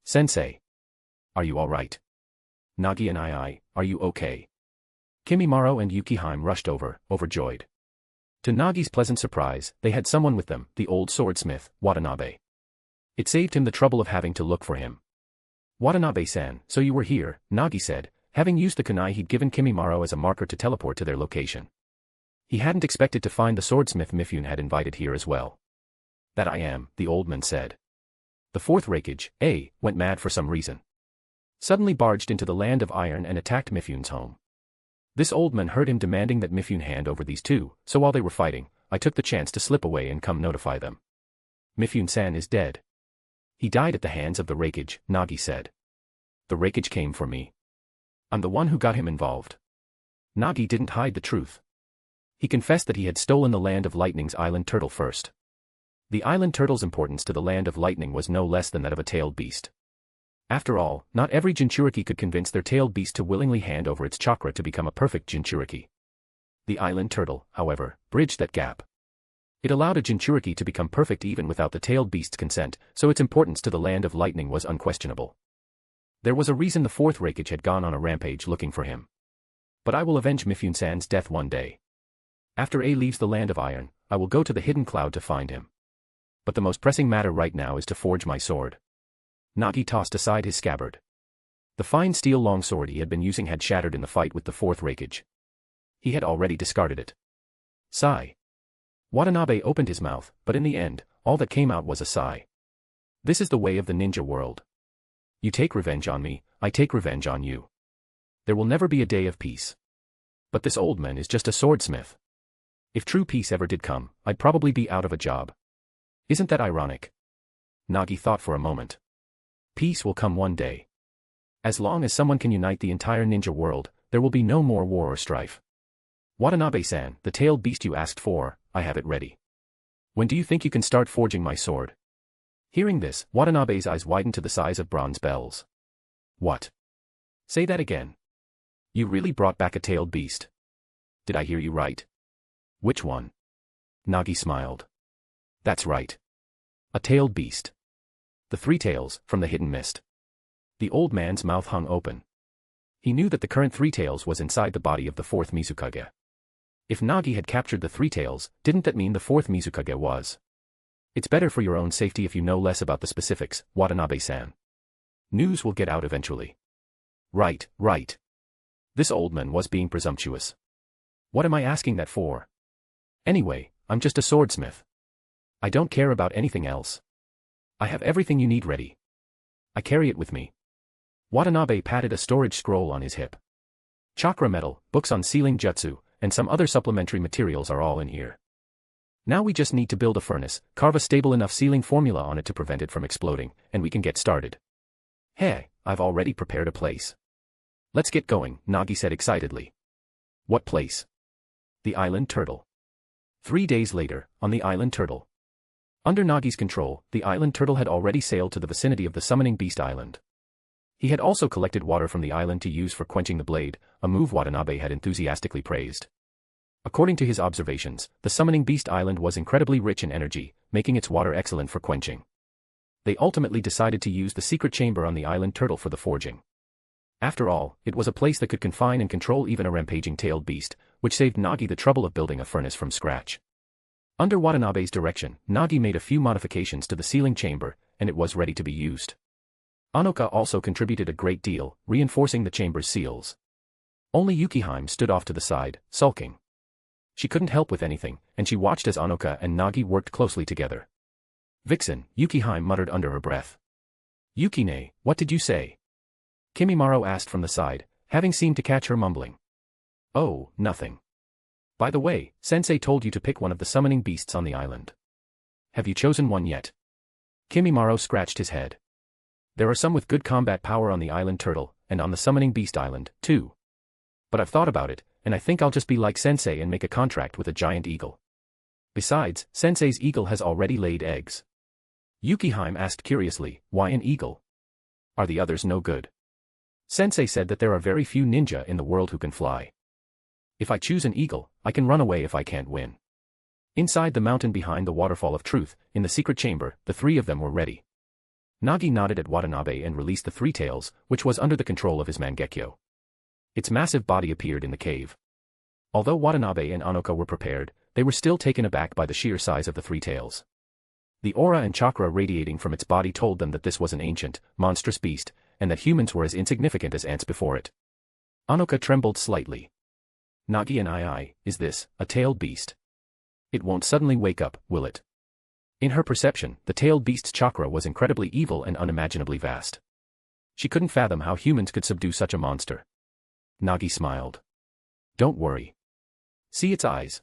Sensei. Are you all right? Nagi and are you okay? Kimimaro and Yukihime rushed over, overjoyed. To Nagi's pleasant surprise, they had someone with them, the old swordsmith, Watanabe. It saved him the trouble of having to look for him. Watanabe-san, so you were here, Nagi said, having used the kunai he'd given Kimimaro as a marker to teleport to their location. He hadn't expected to find the swordsmith Mifune had invited here as well. That I am, the old man said. The fourth Reikage, A, went mad for some reason. Suddenly barged into the Land of Iron and attacked Mifune's home. This old man heard him demanding that Mifune hand over these two, so while they were fighting, I took the chance to slip away and come notify them. Mifune-san is dead. He died at the hands of the Reikage, Nagi said. The Reikage came for me. I'm the one who got him involved. Nagi didn't hide the truth. He confessed that he had stolen the Land of Lightning's island turtle first. The island turtle's importance to the Land of Lightning was no less than that of a tailed beast. After all, not every Jinchuriki could convince their tailed beast to willingly hand over its chakra to become a perfect Jinchuriki. The island turtle, however, bridged that gap. It allowed a Jinchuriki to become perfect even without the tailed beast's consent, so its importance to the land of lightning was unquestionable. There was a reason the fourth Raikage had gone on a rampage looking for him. But I will avenge Mifune-san's death one day. After A leaves the land of iron, I will go to the hidden cloud to find him. But the most pressing matter right now is to forge my sword. Nagi tossed aside his scabbard. The fine steel longsword he had been using had shattered in the fight with the fourth Raikage. He had already discarded it. Sigh. Watanabe opened his mouth, but in the end, all that came out was a sigh. This is the way of the ninja world. You take revenge on me, I take revenge on you. There will never be a day of peace. But this old man is just a swordsmith. If true peace ever did come, I'd probably be out of a job. Isn't that ironic? Nagi thought for a moment. Peace will come one day. As long as someone can unite the entire ninja world, there will be no more war or strife. Watanabe-san, the tailed beast you asked for, I have it ready. When do you think you can start forging my sword? Hearing this, Watanabe's eyes widened to the size of bronze bells. What? Say that again. You really brought back a tailed beast. Did I hear you right? Which one? Nagi smiled. That's right. A tailed beast. The three tails, from the hidden mist. The old man's mouth hung open. He knew that the current three tails was inside the body of the fourth Mizukage. If Nagi had captured the three tails, didn't that mean the fourth Mizukage was? It's better for your own safety if you know less about the specifics, Watanabe-san. News will get out eventually. Right, right. This old man was being presumptuous. What am I asking that for? Anyway, I'm just a swordsmith. I don't care about anything else. I have everything you need ready. I carry it with me. Watanabe patted a storage scroll on his hip. Chakra metal, books on sealing jutsu, and some other supplementary materials are all in here. Now we just need to build a furnace, carve a stable enough sealing formula on it to prevent it from exploding, and we can get started. Hey, I've already prepared a place. Let's get going, Nagi said excitedly. What place? The Island Turtle. 3 days later, on the Island Turtle. Under Nagi's control, the Island Turtle had already sailed to the vicinity of the Summoning Beast Island. He had also collected water from the island to use for quenching the blade, a move Watanabe had enthusiastically praised. According to his observations, the Summoning Beast Island was incredibly rich in energy, making its water excellent for quenching. They ultimately decided to use the secret chamber on the Island Turtle for the forging. After all, it was a place that could confine and control even a rampaging tailed beast, which saved Nagi the trouble of building a furnace from scratch. Under Watanabe's direction, Nagi made a few modifications to the sealing chamber, and it was ready to be used. Anoka also contributed a great deal, reinforcing the chamber's seals. Only Yukihime stood off to the side, sulking. She couldn't help with anything, and she watched as Anoka and Nagi worked closely together. Vixen, Yukihime muttered under her breath. Yukine, what did you say? Kimimaro asked from the side, having seemed to catch her mumbling. Oh, nothing. By the way, Sensei told you to pick one of the summoning beasts on the island. Have you chosen one yet? Kimimaro scratched his head. There are some with good combat power on the Island Turtle, and on the Summoning Beast Island, too. But I've thought about it, and I think I'll just be like Sensei and make a contract with a giant eagle. Besides, Sensei's eagle has already laid eggs. Yukihime asked curiously, why an eagle? Are the others no good? Sensei said that there are very few ninja in the world who can fly. If I choose an eagle, I can run away if I can't win. Inside the mountain behind the Waterfall of Truth, in the secret chamber, the three of them were ready. Nagi nodded at Watanabe and released the three tails, which was under the control of his Mangekyo. Its massive body appeared in the cave. Although Watanabe and Anoka were prepared, they were still taken aback by the sheer size of the three tails. The aura and chakra radiating from its body told them that this was an ancient, monstrous beast, and that humans were as insignificant as ants before it. Anoka trembled slightly. Nagi and is this a tailed beast? It won't suddenly wake up, will it? In her perception, the tailed beast's chakra was incredibly evil and unimaginably vast. She couldn't fathom how humans could subdue such a monster. Nagi smiled. Don't worry. See its eyes.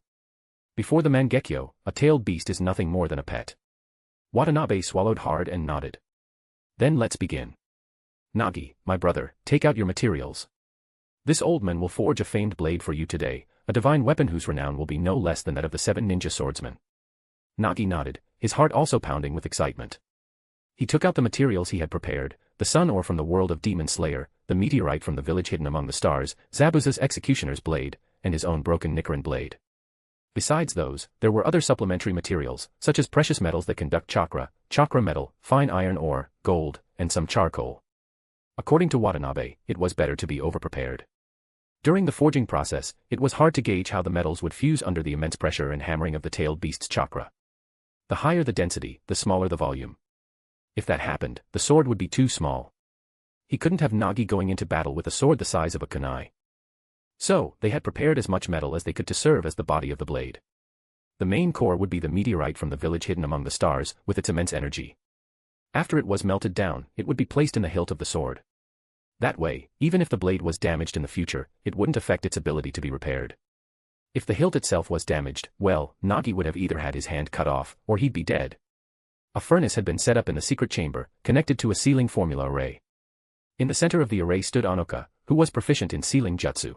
Before the Mangekyo, a tailed beast is nothing more than a pet. Watanabe swallowed hard and nodded. Then let's begin. Nagi, my brother, take out your materials. This old man will forge a famed blade for you today, a divine weapon whose renown will be no less than that of the 7 ninja swordsmen. Nagi nodded, his heart also pounding with excitement. He took out the materials he had prepared, the sun ore from the world of Demon Slayer, the meteorite from the village hidden among the stars, Zabuza's executioner's blade, and his own broken Nichiren blade. Besides those, there were other supplementary materials, such as precious metals that conduct chakra, chakra metal, fine iron ore, gold, and some charcoal. According to Watanabe, it was better to be overprepared. During the forging process, it was hard to gauge how the metals would fuse under the immense pressure and hammering of the tailed beast's chakra. The higher the density, the smaller the volume. If that happened, the sword would be too small. He couldn't have Nagi going into battle with a sword the size of a kunai. So, they had prepared as much metal as they could to serve as the body of the blade. The main core would be the meteorite from the village hidden among the stars, with its immense energy. After it was melted down, it would be placed in the hilt of the sword. That way, even if the blade was damaged in the future, it wouldn't affect its ability to be repaired. If the hilt itself was damaged, well, Nagi would have either had his hand cut off, or he'd be dead. A furnace had been set up in the secret chamber, connected to a sealing formula array. In the center of the array stood Anoka, who was proficient in sealing jutsu.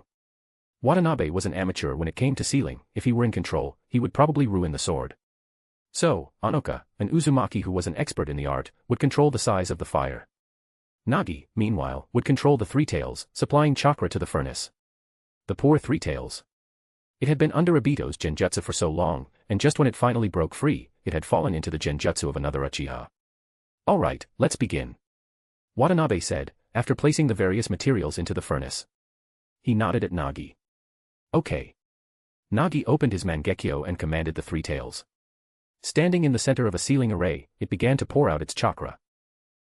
Watanabe was an amateur when it came to sealing. If he were in control, he would probably ruin the sword. So, Anoka, an Uzumaki who was an expert in the art, would control the size of the fire. Nagi, meanwhile, would control the three tails, supplying chakra to the furnace. The poor three tails. It had been under Obito's genjutsu for so long, and just when it finally broke free, it had fallen into the genjutsu of another Uchiha. Alright, let's begin. Watanabe said, after placing the various materials into the furnace. He nodded at Nagi. Okay. Nagi opened his Mangekyo and commanded the three tails. Standing in the center of a sealing array, it began to pour out its chakra.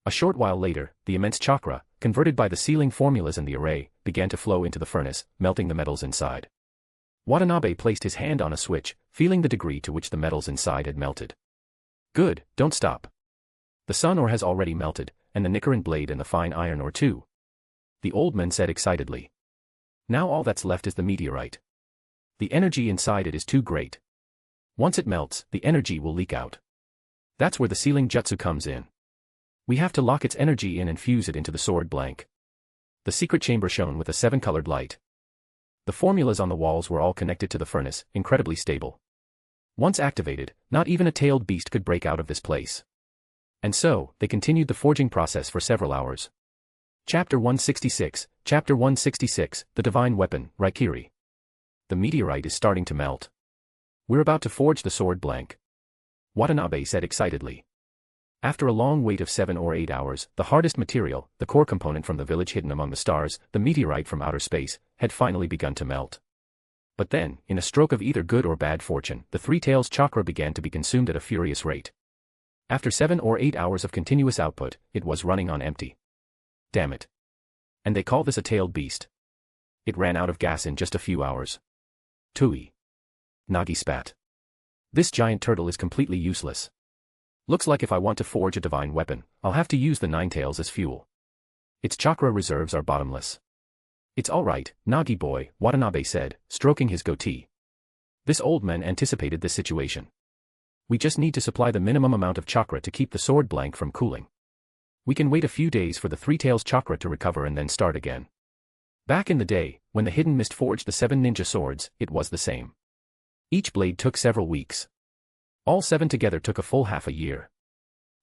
A short while later, the immense chakra, converted by the sealing formulas in the array, began to flow into the furnace, melting the metals inside. Watanabe placed his hand on a switch, feeling the degree to which the metals inside had melted. Good, don't stop. The sun ore has already melted, and the Nichiren blade and the fine iron ore too. The old man said excitedly. Now all that's left is the meteorite. The energy inside it is too great. Once it melts, the energy will leak out. That's where the sealing jutsu comes in. We have to lock its energy in and fuse it into the sword blank. The secret chamber shone with a 7-colored light. The formulas on the walls were all connected to the furnace, incredibly stable. Once activated, not even a tailed beast could break out of this place. And so, they continued the forging process for several hours. Chapter 166, Chapter 166, The Divine Weapon, Raikiri. The meteorite is starting to melt. We're about to forge the sword blank. Watanabe said excitedly. After a long wait of 7 or 8 hours, the hardest material, the core component from the village hidden among the stars, the meteorite from outer space, had finally begun to melt. But then, in a stroke of either good or bad fortune, the three tails chakra began to be consumed at a furious rate. After 7 or 8 hours of continuous output, it was running on empty. Damn it. And they call this a tailed beast. It ran out of gas in just a few hours. Tui. Nagi spat. This giant turtle is completely useless. Looks like if I want to forge a divine weapon, I'll have to use the nine tails as fuel. Its chakra reserves are bottomless. It's alright, Nagi boy, Watanabe said, stroking his goatee. This old man anticipated this situation. We just need to supply the minimum amount of chakra to keep the sword blank from cooling. We can wait a few days for the three tails chakra to recover and then start again. Back in the day, when the Hidden Mist forged the 7 ninja swords, it was the same. Each blade took several weeks. All 7 together took a full half a year.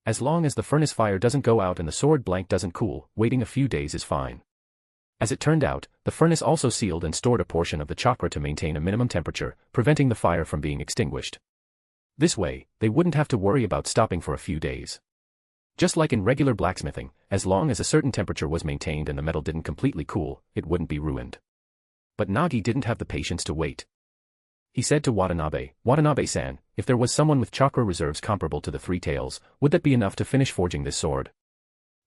As long as the furnace fire doesn't go out and the sword blank doesn't cool, waiting a few days is fine. As it turned out, the furnace also sealed and stored a portion of the chakra to maintain a minimum temperature, preventing the fire from being extinguished. This way, they wouldn't have to worry about stopping for a few days. Just like in regular blacksmithing, as long as a certain temperature was maintained and the metal didn't completely cool, it wouldn't be ruined. But Nagi didn't have the patience to wait. He said to Watanabe, Watanabe-san, if there was someone with chakra reserves comparable to the three tails, would that be enough to finish forging this sword?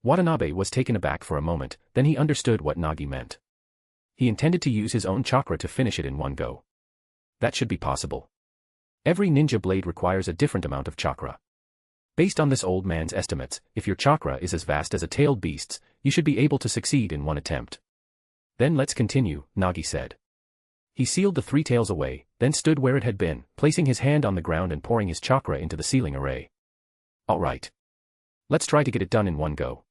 Watanabe was taken aback for a moment, then he understood what Nagi meant. He intended to use his own chakra to finish it in one go. That should be possible. Every ninja blade requires a different amount of chakra. Based on this old man's estimates, if your chakra is as vast as a tailed beast's, you should be able to succeed in one attempt. Then let's continue, Nagi said. He sealed the three tails away, then stood where it had been, placing his hand on the ground and pouring his chakra into the sealing array. Alright. Let's try to get it done in one go.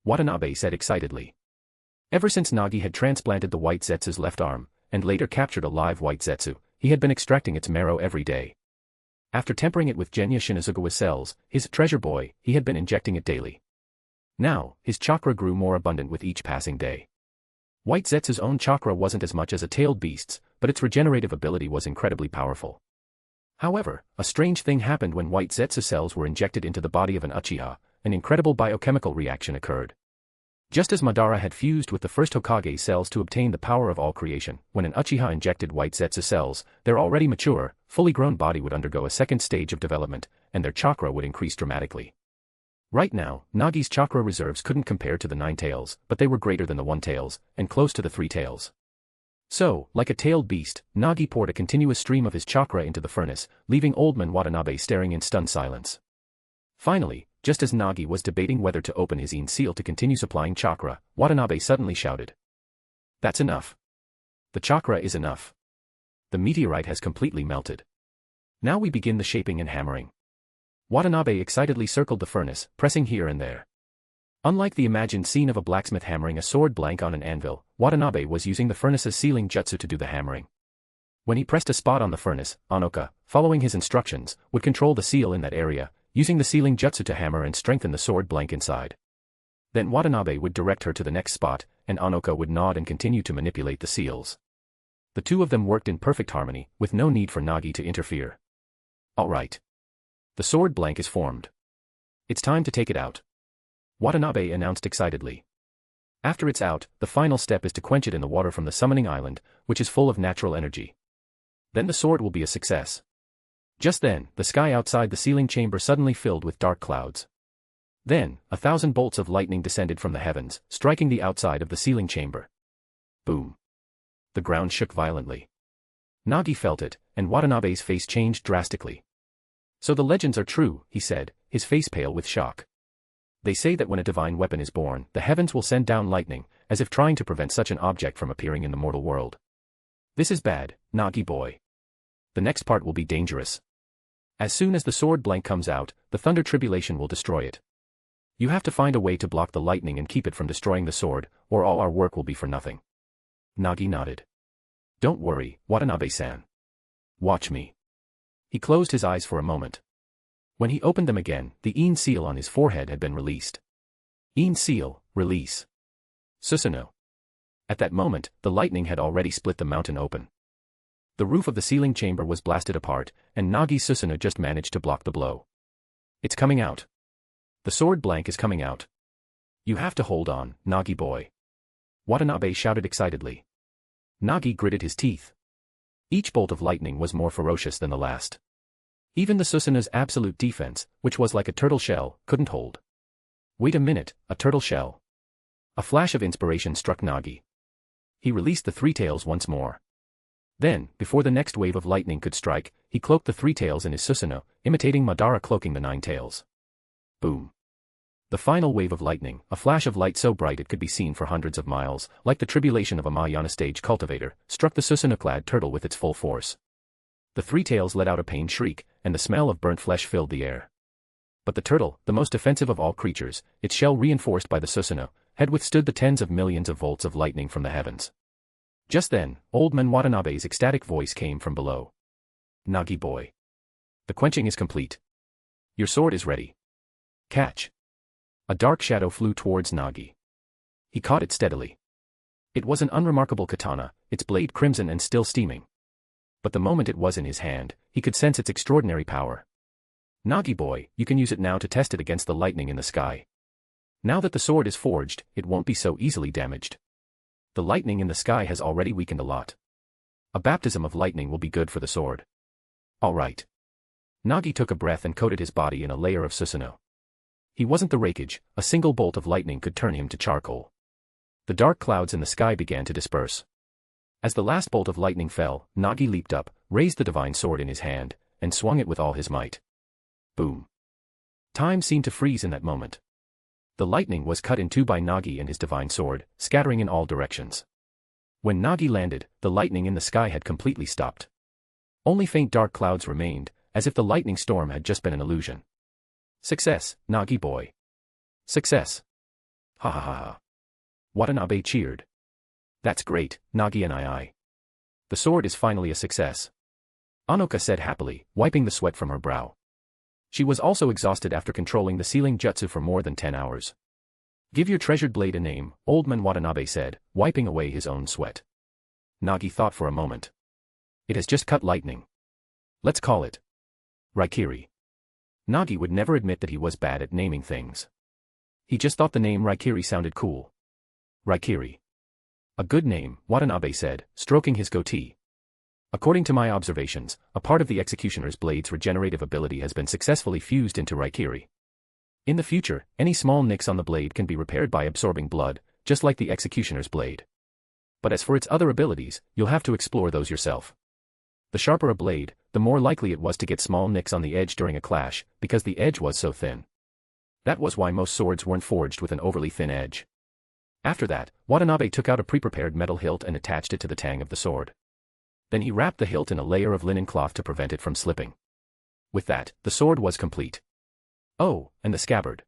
Watanabe said excitedly. Ever since Nagi had transplanted the white Zetsu's left arm, and later captured a live white Zetsu, he had been extracting its marrow every day. After tempering it with Genya Shinazugawa's cells, his treasure boy, he had been injecting it daily. Now, his chakra grew more abundant with each passing day. White Zetsu's own chakra wasn't as much as a tailed beast's, but its regenerative ability was incredibly powerful. However, a strange thing happened when white Zetsu cells were injected into the body of an Uchiha. An incredible biochemical reaction occurred. Just as Madara had fused with the first Hokage cells to obtain the power of all creation, when an Uchiha injected white Zetsu cells, their already mature, fully grown body would undergo a second stage of development, and their chakra would increase dramatically. Right now, Nagi's chakra reserves couldn't compare to the 9 tails, but they were greater than the 1 tails, and close to the 3 tails. So, like a tailed beast, Nagi poured a continuous stream of his chakra into the furnace, leaving Old Man Watanabe staring in stunned silence. Finally, just as Nagi was debating whether to open his seal to continue supplying chakra, Watanabe suddenly shouted. "That's enough. The chakra is enough. The meteorite has completely melted. Now we begin the shaping and hammering." Watanabe excitedly circled the furnace, pressing here and there. Unlike the imagined scene of a blacksmith hammering a sword blank on an anvil, Watanabe was using the furnace's sealing jutsu to do the hammering. When he pressed a spot on the furnace, Anoka, following his instructions, would control the seal in that area, using the sealing jutsu to hammer and strengthen the sword blank inside. Then Watanabe would direct her to the next spot, and Anoka would nod and continue to manipulate the seals. The two of them worked in perfect harmony, with no need for Nagi to interfere. All right. The sword blank is formed. It's time to take it out, Watanabe announced excitedly. After it's out, the final step is to quench it in the water from the summoning island, which is full of natural energy. Then the sword will be a success. Just then, the sky outside the sealing chamber suddenly filled with dark clouds. Then, 1,000 bolts of lightning descended from the heavens, striking the outside of the sealing chamber. Boom. The ground shook violently. Nagi felt it, and Watanabe's face changed drastically. "So the legends are true," he said, his face pale with shock. "They say that when a divine weapon is born, the heavens will send down lightning, as if trying to prevent such an object from appearing in the mortal world. This is bad, Nagi boy. The next part will be dangerous. As soon as the sword blank comes out, the thunder tribulation will destroy it. You have to find a way to block the lightning and keep it from destroying the sword, or all our work will be for nothing." Nagi nodded. "Don't worry, Watanabe-san. Watch me." He closed his eyes for a moment. When he opened them again, the Ein seal on his forehead had been released. Ein seal, release. Susanoo. At that moment, the lightning had already split the mountain open. The roof of the sealing chamber was blasted apart, and Nagi's Susanoo just managed to block the blow. "It's coming out. The sword blank is coming out. You have to hold on, Nagi boy," Watanabe shouted excitedly. Nagi gritted his teeth. Each bolt of lightning was more ferocious than the last. Even the Susanoo's absolute defense, which was like a turtle shell, couldn't hold. Wait a minute, a turtle shell. A flash of inspiration struck Nagi. He released the 3 tails once more. Then, before the next wave of lightning could strike, he cloaked the 3 tails in his Susanoo, imitating Madara cloaking the 9 tails. Boom. The final wave of lightning, a flash of light so bright it could be seen for hundreds of miles, like the tribulation of a Mahayana stage cultivator, struck the Susanoo-clad turtle with its full force. The 3 tails let out a pained shriek, and the smell of burnt flesh filled the air. But the turtle, the most defensive of all creatures, its shell reinforced by the Susanoo, had withstood the tens of millions of volts of lightning from the heavens. Just then, Old Man Watanabe's ecstatic voice came from below. "Nagi boy. The quenching is complete. Your sword is ready. Catch." A dark shadow flew towards Nagi. He caught it steadily. It was an unremarkable katana, its blade crimson and still steaming. But the moment it was in his hand, he could sense its extraordinary power. "Nagi boy, you can use it now to test it against the lightning in the sky. Now that the sword is forged, it won't be so easily damaged. The lightning in the sky has already weakened a lot. A baptism of lightning will be good for the sword." "All right." Nagi took a breath and coated his body in a layer of Susanoo. He wasn't the Raikage, a single bolt of lightning could turn him to charcoal. The dark clouds in the sky began to disperse. As the last bolt of lightning fell, Nagi leaped up, raised the divine sword in his hand, and swung it with all his might. Boom. Time seemed to freeze in that moment. The lightning was cut in two by Nagi and his divine sword, scattering in all directions. When Nagi landed, the lightning in the sky had completely stopped. Only faint dark clouds remained, as if the lightning storm had just been an illusion. "Success, Nagi boy. Success. Ha ha ha ha." Watanabe cheered. "That's great, Nagi and The sword is finally a success," Anoka said happily, wiping the sweat from her brow. She was also exhausted after controlling the sealing jutsu for more than 10 hours. "Give your treasured blade a name," Old Man Watanabe said, wiping away his own sweat. Nagi thought for a moment. "It has just cut lightning. Let's call it Raikiri. Nagi would never admit that he was bad at naming things. He just thought the name Raikiri sounded cool. Raikiri. A good name, Watanabe said, stroking his goatee. According to my observations, a part of the executioner's blade's regenerative ability has been successfully fused into Raikiri. In the future, any small nicks on the blade can be repaired by absorbing blood, just like the executioner's blade. But as for its other abilities, you'll have to explore those yourself. The sharper a blade, the more likely it was to get small nicks on the edge during a clash, because the edge was so thin. That was why most swords weren't forged with an overly thin edge. After that, Watanabe took out a pre-prepared metal hilt and attached it to the tang of the sword. Then he wrapped the hilt in a layer of linen cloth to prevent it from slipping. With that, the sword was complete. Oh, and the scabbard.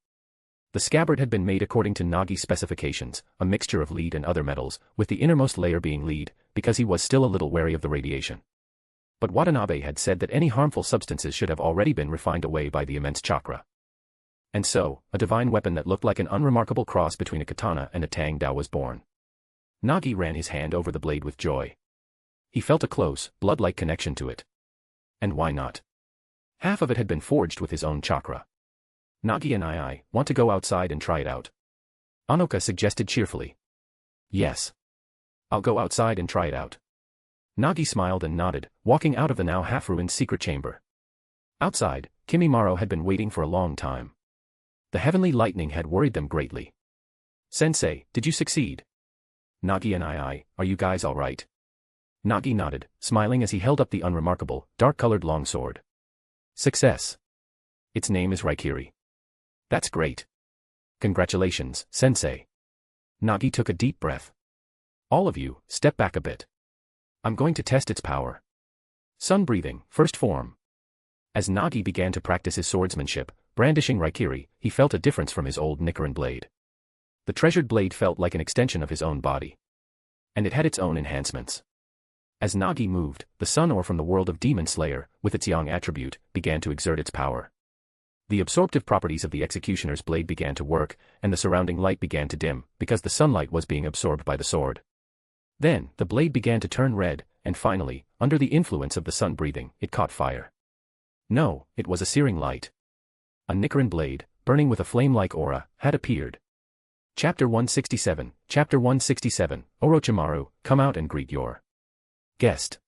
The scabbard had been made according to Nagi's specifications, a mixture of lead and other metals, with the innermost layer being lead, because he was still a little wary of the radiation. But Watanabe had said that any harmful substances should have already been refined away by the immense chakra. And so, a divine weapon that looked like an unremarkable cross between a katana and a tang dao was born. Nagi ran his hand over the blade with joy. He felt a close, blood-like connection to it. And why not? Half of it had been forged with his own chakra. Nagi and I want to go outside and try it out. Anoka suggested cheerfully. Yes. I'll go outside and try it out. Nagi smiled and nodded, walking out of the now half-ruined secret chamber. Outside, Kimimaro had been waiting for a long time. The heavenly lightning had worried them greatly. Sensei, did you succeed? Nagi and are you guys all right? Nagi nodded, smiling as he held up the unremarkable, dark-colored longsword. Success. Its name is Raikiri. That's great. Congratulations, Sensei. Nagi took a deep breath. All of you, step back a bit. I'm going to test its power. Sun breathing, first form. As Nagi began to practice his swordsmanship, brandishing Raikiri, he felt a difference from his old Nichiren blade. The treasured blade felt like an extension of his own body. And it had its own enhancements. As Nagi moved, the sun ore from the world of Demon Slayer, with its yang attribute, began to exert its power. The absorptive properties of the executioner's blade began to work, and the surrounding light began to dim, because the sunlight was being absorbed by the sword. Then, the blade began to turn red, and finally, under the influence of the sun breathing, it caught fire. No, it was a searing light. A Nichiren blade, burning with a flame-like aura, had appeared. Chapter 167, Chapter 167, Orochimaru, come out and greet your guest.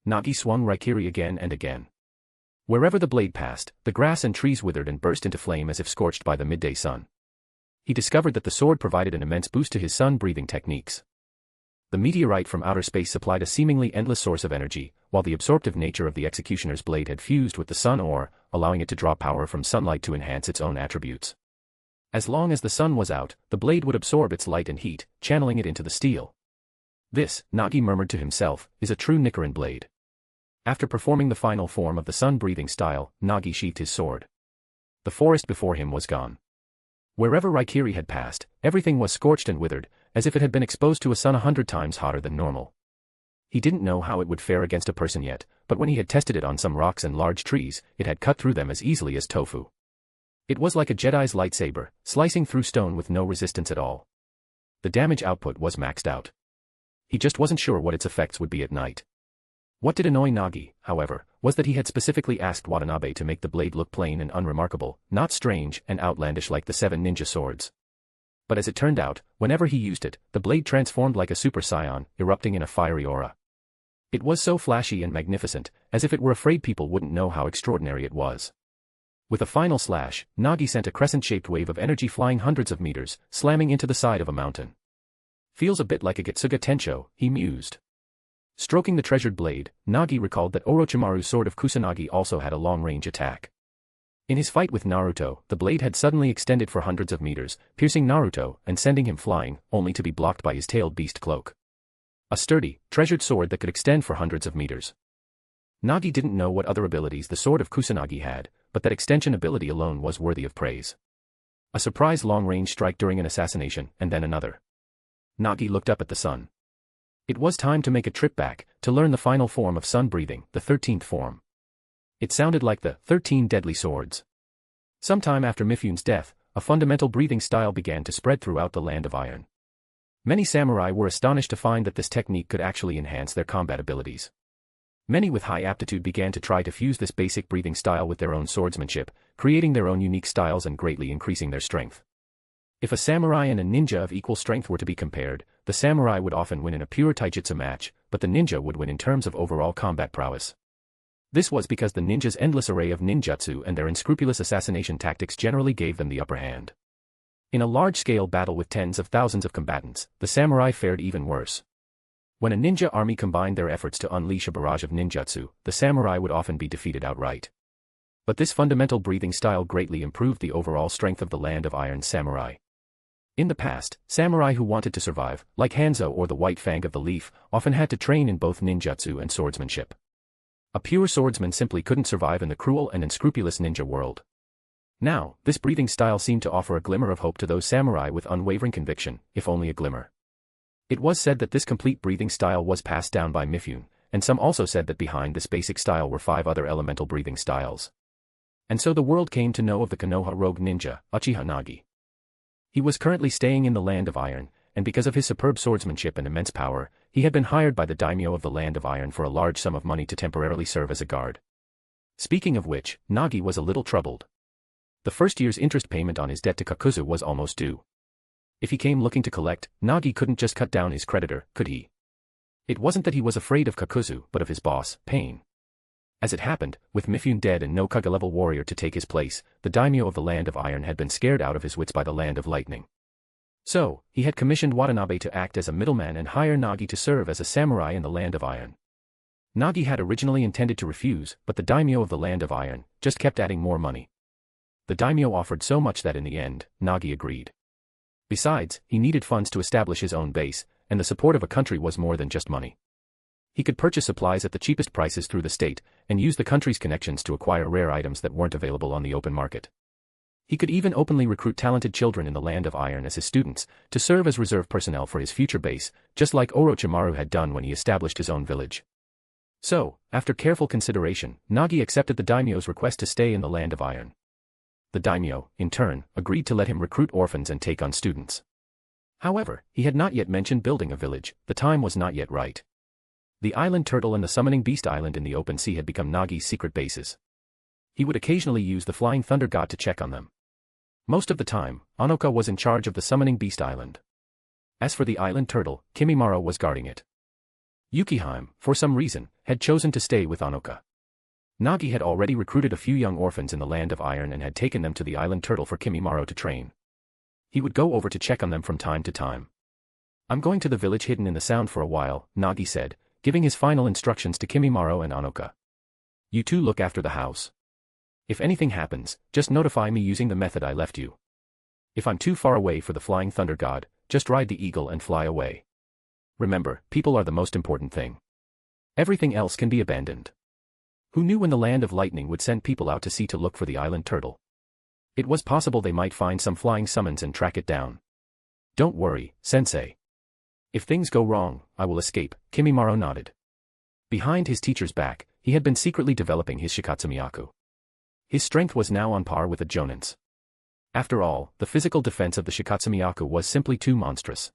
Nagi swung Raikiri again and again. Wherever the blade passed, the grass and trees withered and burst into flame as if scorched by the midday sun. He discovered that the sword provided an immense boost to his sun-breathing techniques. The meteorite from outer space supplied a seemingly endless source of energy, while the absorptive nature of the executioner's blade had fused with the sun ore, allowing it to draw power from sunlight to enhance its own attributes. As long as the sun was out, the blade would absorb its light and heat, channeling it into the steel. This, Nagi murmured to himself, is a true Nichiren blade. After performing the final form of the sun-breathing style, Nagi sheathed his sword. The forest before him was gone. Wherever Raikiri had passed, everything was scorched and withered, as if it had been exposed to a sun 100 times hotter than normal. He didn't know how it would fare against a person yet, but when he had tested it on some rocks and large trees, it had cut through them as easily as tofu. It was like a Jedi's lightsaber, slicing through stone with no resistance at all. The damage output was maxed out. He just wasn't sure what its effects would be at night. What did annoy Nagi, however, was that he had specifically asked Watanabe to make the blade look plain and unremarkable, not strange and outlandish like the 7 ninja swords. But as it turned out, whenever he used it, the blade transformed like a super scion, erupting in a fiery aura. It was so flashy and magnificent, as if it were afraid people wouldn't know how extraordinary it was. With a final slash, Nagi sent a crescent-shaped wave of energy flying hundreds of meters, slamming into the side of a mountain. Feels a bit like a Getsuga Tensho, he mused. Stroking the treasured blade, Nagi recalled that Orochimaru's sword of Kusanagi also had a long-range attack. In his fight with Naruto, the blade had suddenly extended for hundreds of meters, piercing Naruto and sending him flying, only to be blocked by his tailed beast cloak. A sturdy, treasured sword that could extend for hundreds of meters. Nagi didn't know what other abilities the sword of Kusanagi had, but that extension ability alone was worthy of praise. A surprise long-range strike during an assassination, and then another. Nagi looked up at the sun. It was time to make a trip back, to learn the final form of sun-breathing, the 13th form. It sounded like the 13 deadly swords. Sometime after Mifune's death, a fundamental breathing style began to spread throughout the land of iron. Many samurai were astonished to find that this technique could actually enhance their combat abilities. Many with high aptitude began to try to fuse this basic breathing style with their own swordsmanship, creating their own unique styles and greatly increasing their strength. If a samurai and a ninja of equal strength were to be compared, the samurai would often win in a pure taijutsu match, but the ninja would win in terms of overall combat prowess. This was because the ninja's endless array of ninjutsu and their unscrupulous assassination tactics generally gave them the upper hand. In a large-scale battle with tens of thousands of combatants, the samurai fared even worse. When a ninja army combined their efforts to unleash a barrage of ninjutsu, the samurai would often be defeated outright. But this fundamental breathing style greatly improved the overall strength of the Land of Iron samurai. In the past, samurai who wanted to survive, like Hanzo or the White Fang of the Leaf, often had to train in both ninjutsu and swordsmanship. A pure swordsman simply couldn't survive in the cruel and unscrupulous ninja world. Now, this breathing style seemed to offer a glimmer of hope to those samurai with unwavering conviction, if only a glimmer. It was said that this complete breathing style was passed down by Mifune, and some also said that behind this basic style were 5 other elemental breathing styles. And so the world came to know of the Konoha rogue ninja, Uchiha Nagi. He was currently staying in the Land of Iron, and because of his superb swordsmanship and immense power, he had been hired by the daimyo of the Land of Iron for a large sum of money to temporarily serve as a guard. Speaking of which, Nagi was a little troubled. The first year's interest payment on his debt to Kakuzu was almost due. If he came looking to collect, Nagi couldn't just cut down his creditor, could he? It wasn't that he was afraid of Kakuzu, but of his boss, Pain. As it happened, with Mifune dead and no Kage-level warrior to take his place, the daimyo of the Land of Iron had been scared out of his wits by the Land of Lightning. So, he had commissioned Watanabe to act as a middleman and hire Nagi to serve as a samurai in the Land of Iron. Nagi had originally intended to refuse, but the daimyo of the Land of Iron just kept adding more money. The daimyo offered so much that in the end, Nagi agreed. Besides, he needed funds to establish his own base, and the support of a country was more than just money. He could purchase supplies at the cheapest prices through the state, and use the country's connections to acquire rare items that weren't available on the open market. He could even openly recruit talented children in the Land of Iron as his students, to serve as reserve personnel for his future base, just like Orochimaru had done when he established his own village. So, after careful consideration, Nagi accepted the daimyo's request to stay in the Land of Iron. The daimyo, in turn, agreed to let him recruit orphans and take on students. However, he had not yet mentioned building a village, the time was not yet right. The Island Turtle and the Summoning Beast Island in the open sea had become Nagi's secret bases. He would occasionally use the Flying Thunder God to check on them. Most of the time, Anoka was in charge of the Summoning Beast Island. As for the Island Turtle, Kimimaro was guarding it. Yukihime, for some reason, had chosen to stay with Anoka. Nagi had already recruited a few young orphans in the Land of Iron and had taken them to the Island Turtle for Kimimaro to train. He would go over to check on them from time to time. "I'm going to the village hidden in the sound for a while," Nagi said, giving his final instructions to Kimimaro and Anoka. "You two look after the house. If anything happens, just notify me using the method I left you. If I'm too far away for the Flying Thunder God, just ride the eagle and fly away. Remember, people are the most important thing. Everything else can be abandoned." Who knew when the Land of Lightning would send people out to sea to look for the Island Turtle? It was possible they might find some flying summons and track it down. "Don't worry, sensei. If things go wrong, I will escape," Kimimaro nodded. Behind his teacher's back, he had been secretly developing his Shikatsumiyaku. His strength was now on par with a Jonin's. After all, the physical defense of the Shikatsumiyaku was simply too monstrous.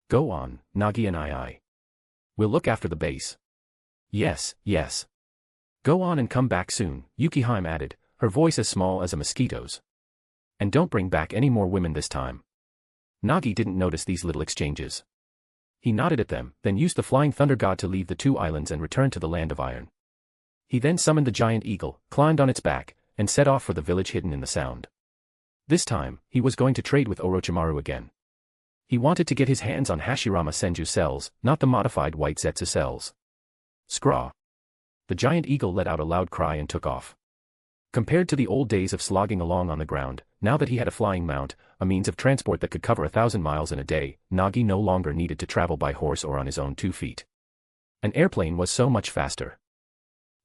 "Go on, Nagi and I. We'll look after the base." "Yes, yes. Go on and come back soon," Yukihime added, her voice as small as a mosquito's. "And don't bring back any more women this time." Nagi didn't notice these little exchanges. He nodded at them, then used the Flying Thunder God to leave the 2 islands and return to the Land of Iron. He then summoned the giant eagle, climbed on its back, and set off for the village hidden in the sound. This time, he was going to trade with Orochimaru again. He wanted to get his hands on Hashirama Senju cells, not the modified White Zetsu cells. Scraw. The giant eagle let out a loud cry and took off. Compared to the old days of slogging along on the ground, now that he had a flying mount, a means of transport that could cover 1,000 miles in a day, Nagi no longer needed to travel by horse or on his own 2 feet. An airplane was so much faster.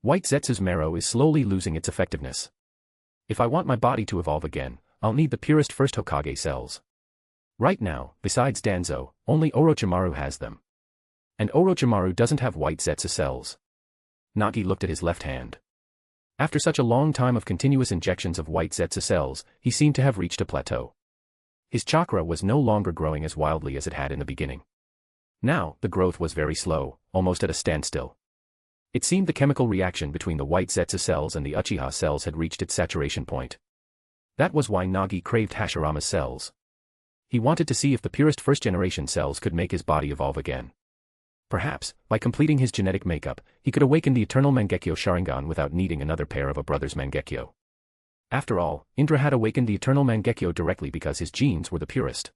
White Zetsu's marrow is slowly losing its effectiveness. If I want my body to evolve again, I'll need the purest first Hokage cells. Right now, besides Danzo, only Orochimaru has them. And Orochimaru doesn't have White Zetsu cells. Nagi looked at his left hand. After such a long time of continuous injections of White Zetsu cells, he seemed to have reached a plateau. His chakra was no longer growing as wildly as it had in the beginning. Now, the growth was very slow, almost at a standstill. It seemed the chemical reaction between the white Zetsu cells and the Uchiha cells had reached its saturation point. That was why Nagi craved Hashirama's cells. He wanted to see if the purest first-generation cells could make his body evolve again. Perhaps, by completing his genetic makeup, he could awaken the eternal Mangekyo Sharingan without needing another pair of a brother's Mangekyo. After all, Indra had awakened the eternal Mangekyo directly because his genes were the purest.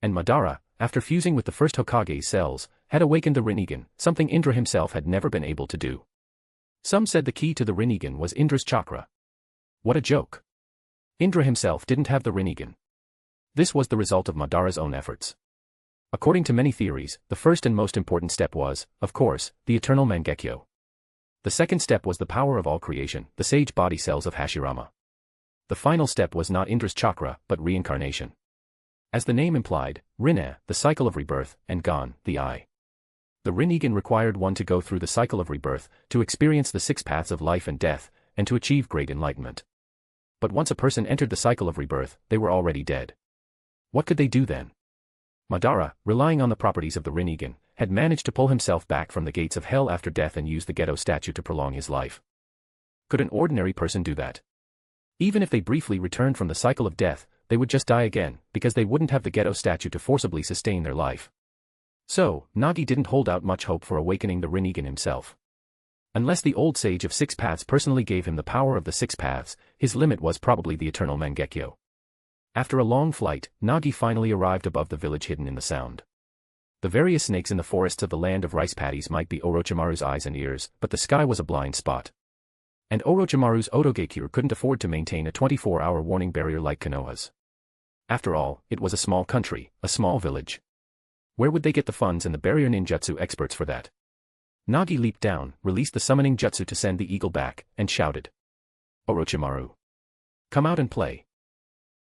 And Madara, after fusing with the first Hokage's cells, had awakened the Rinnegan, something Indra himself had never been able to do. Some said the key to the Rinnegan was Indra's chakra. What a joke. Indra himself didn't have the Rinnegan. This was the result of Madara's own efforts. According to many theories, the first and most important step was, of course, the eternal Mangekyo. The second step was the power of all creation, the sage body cells of Hashirama. The final step was not Indra's chakra, but reincarnation. As the name implied, Rinne, the cycle of rebirth, and Gan, the eye. The Rinnegan required one to go through the cycle of rebirth, to experience the 6 paths of life and death, and to achieve great enlightenment. But once a person entered the cycle of rebirth, they were already dead. What could they do then? Madara, relying on the properties of the Rinnegan, had managed to pull himself back from the gates of hell after death and use the Geto statue to prolong his life. Could an ordinary person do that? Even if they briefly returned from the cycle of death, they would just die again, because they wouldn't have the Geto statue to forcibly sustain their life. So, Nagi didn't hold out much hope for awakening the Rinnegan himself. Unless the old sage of 6 paths personally gave him the power of the 6 paths, his limit was probably the eternal Mangekyo. After a long flight, Nagi finally arrived above the village hidden in the sound. The various snakes in the forests of the land of rice paddies might be Orochimaru's eyes and ears, but the sky was a blind spot. And Orochimaru's Otogekure couldn't afford to maintain a 24-hour warning barrier like Konoha's. After all, it was a small country, a small village. Where would they get the funds and the barrier ninjutsu experts for that? Nagi leaped down, released the summoning jutsu to send the eagle back, and shouted. Orochimaru. Come out and play.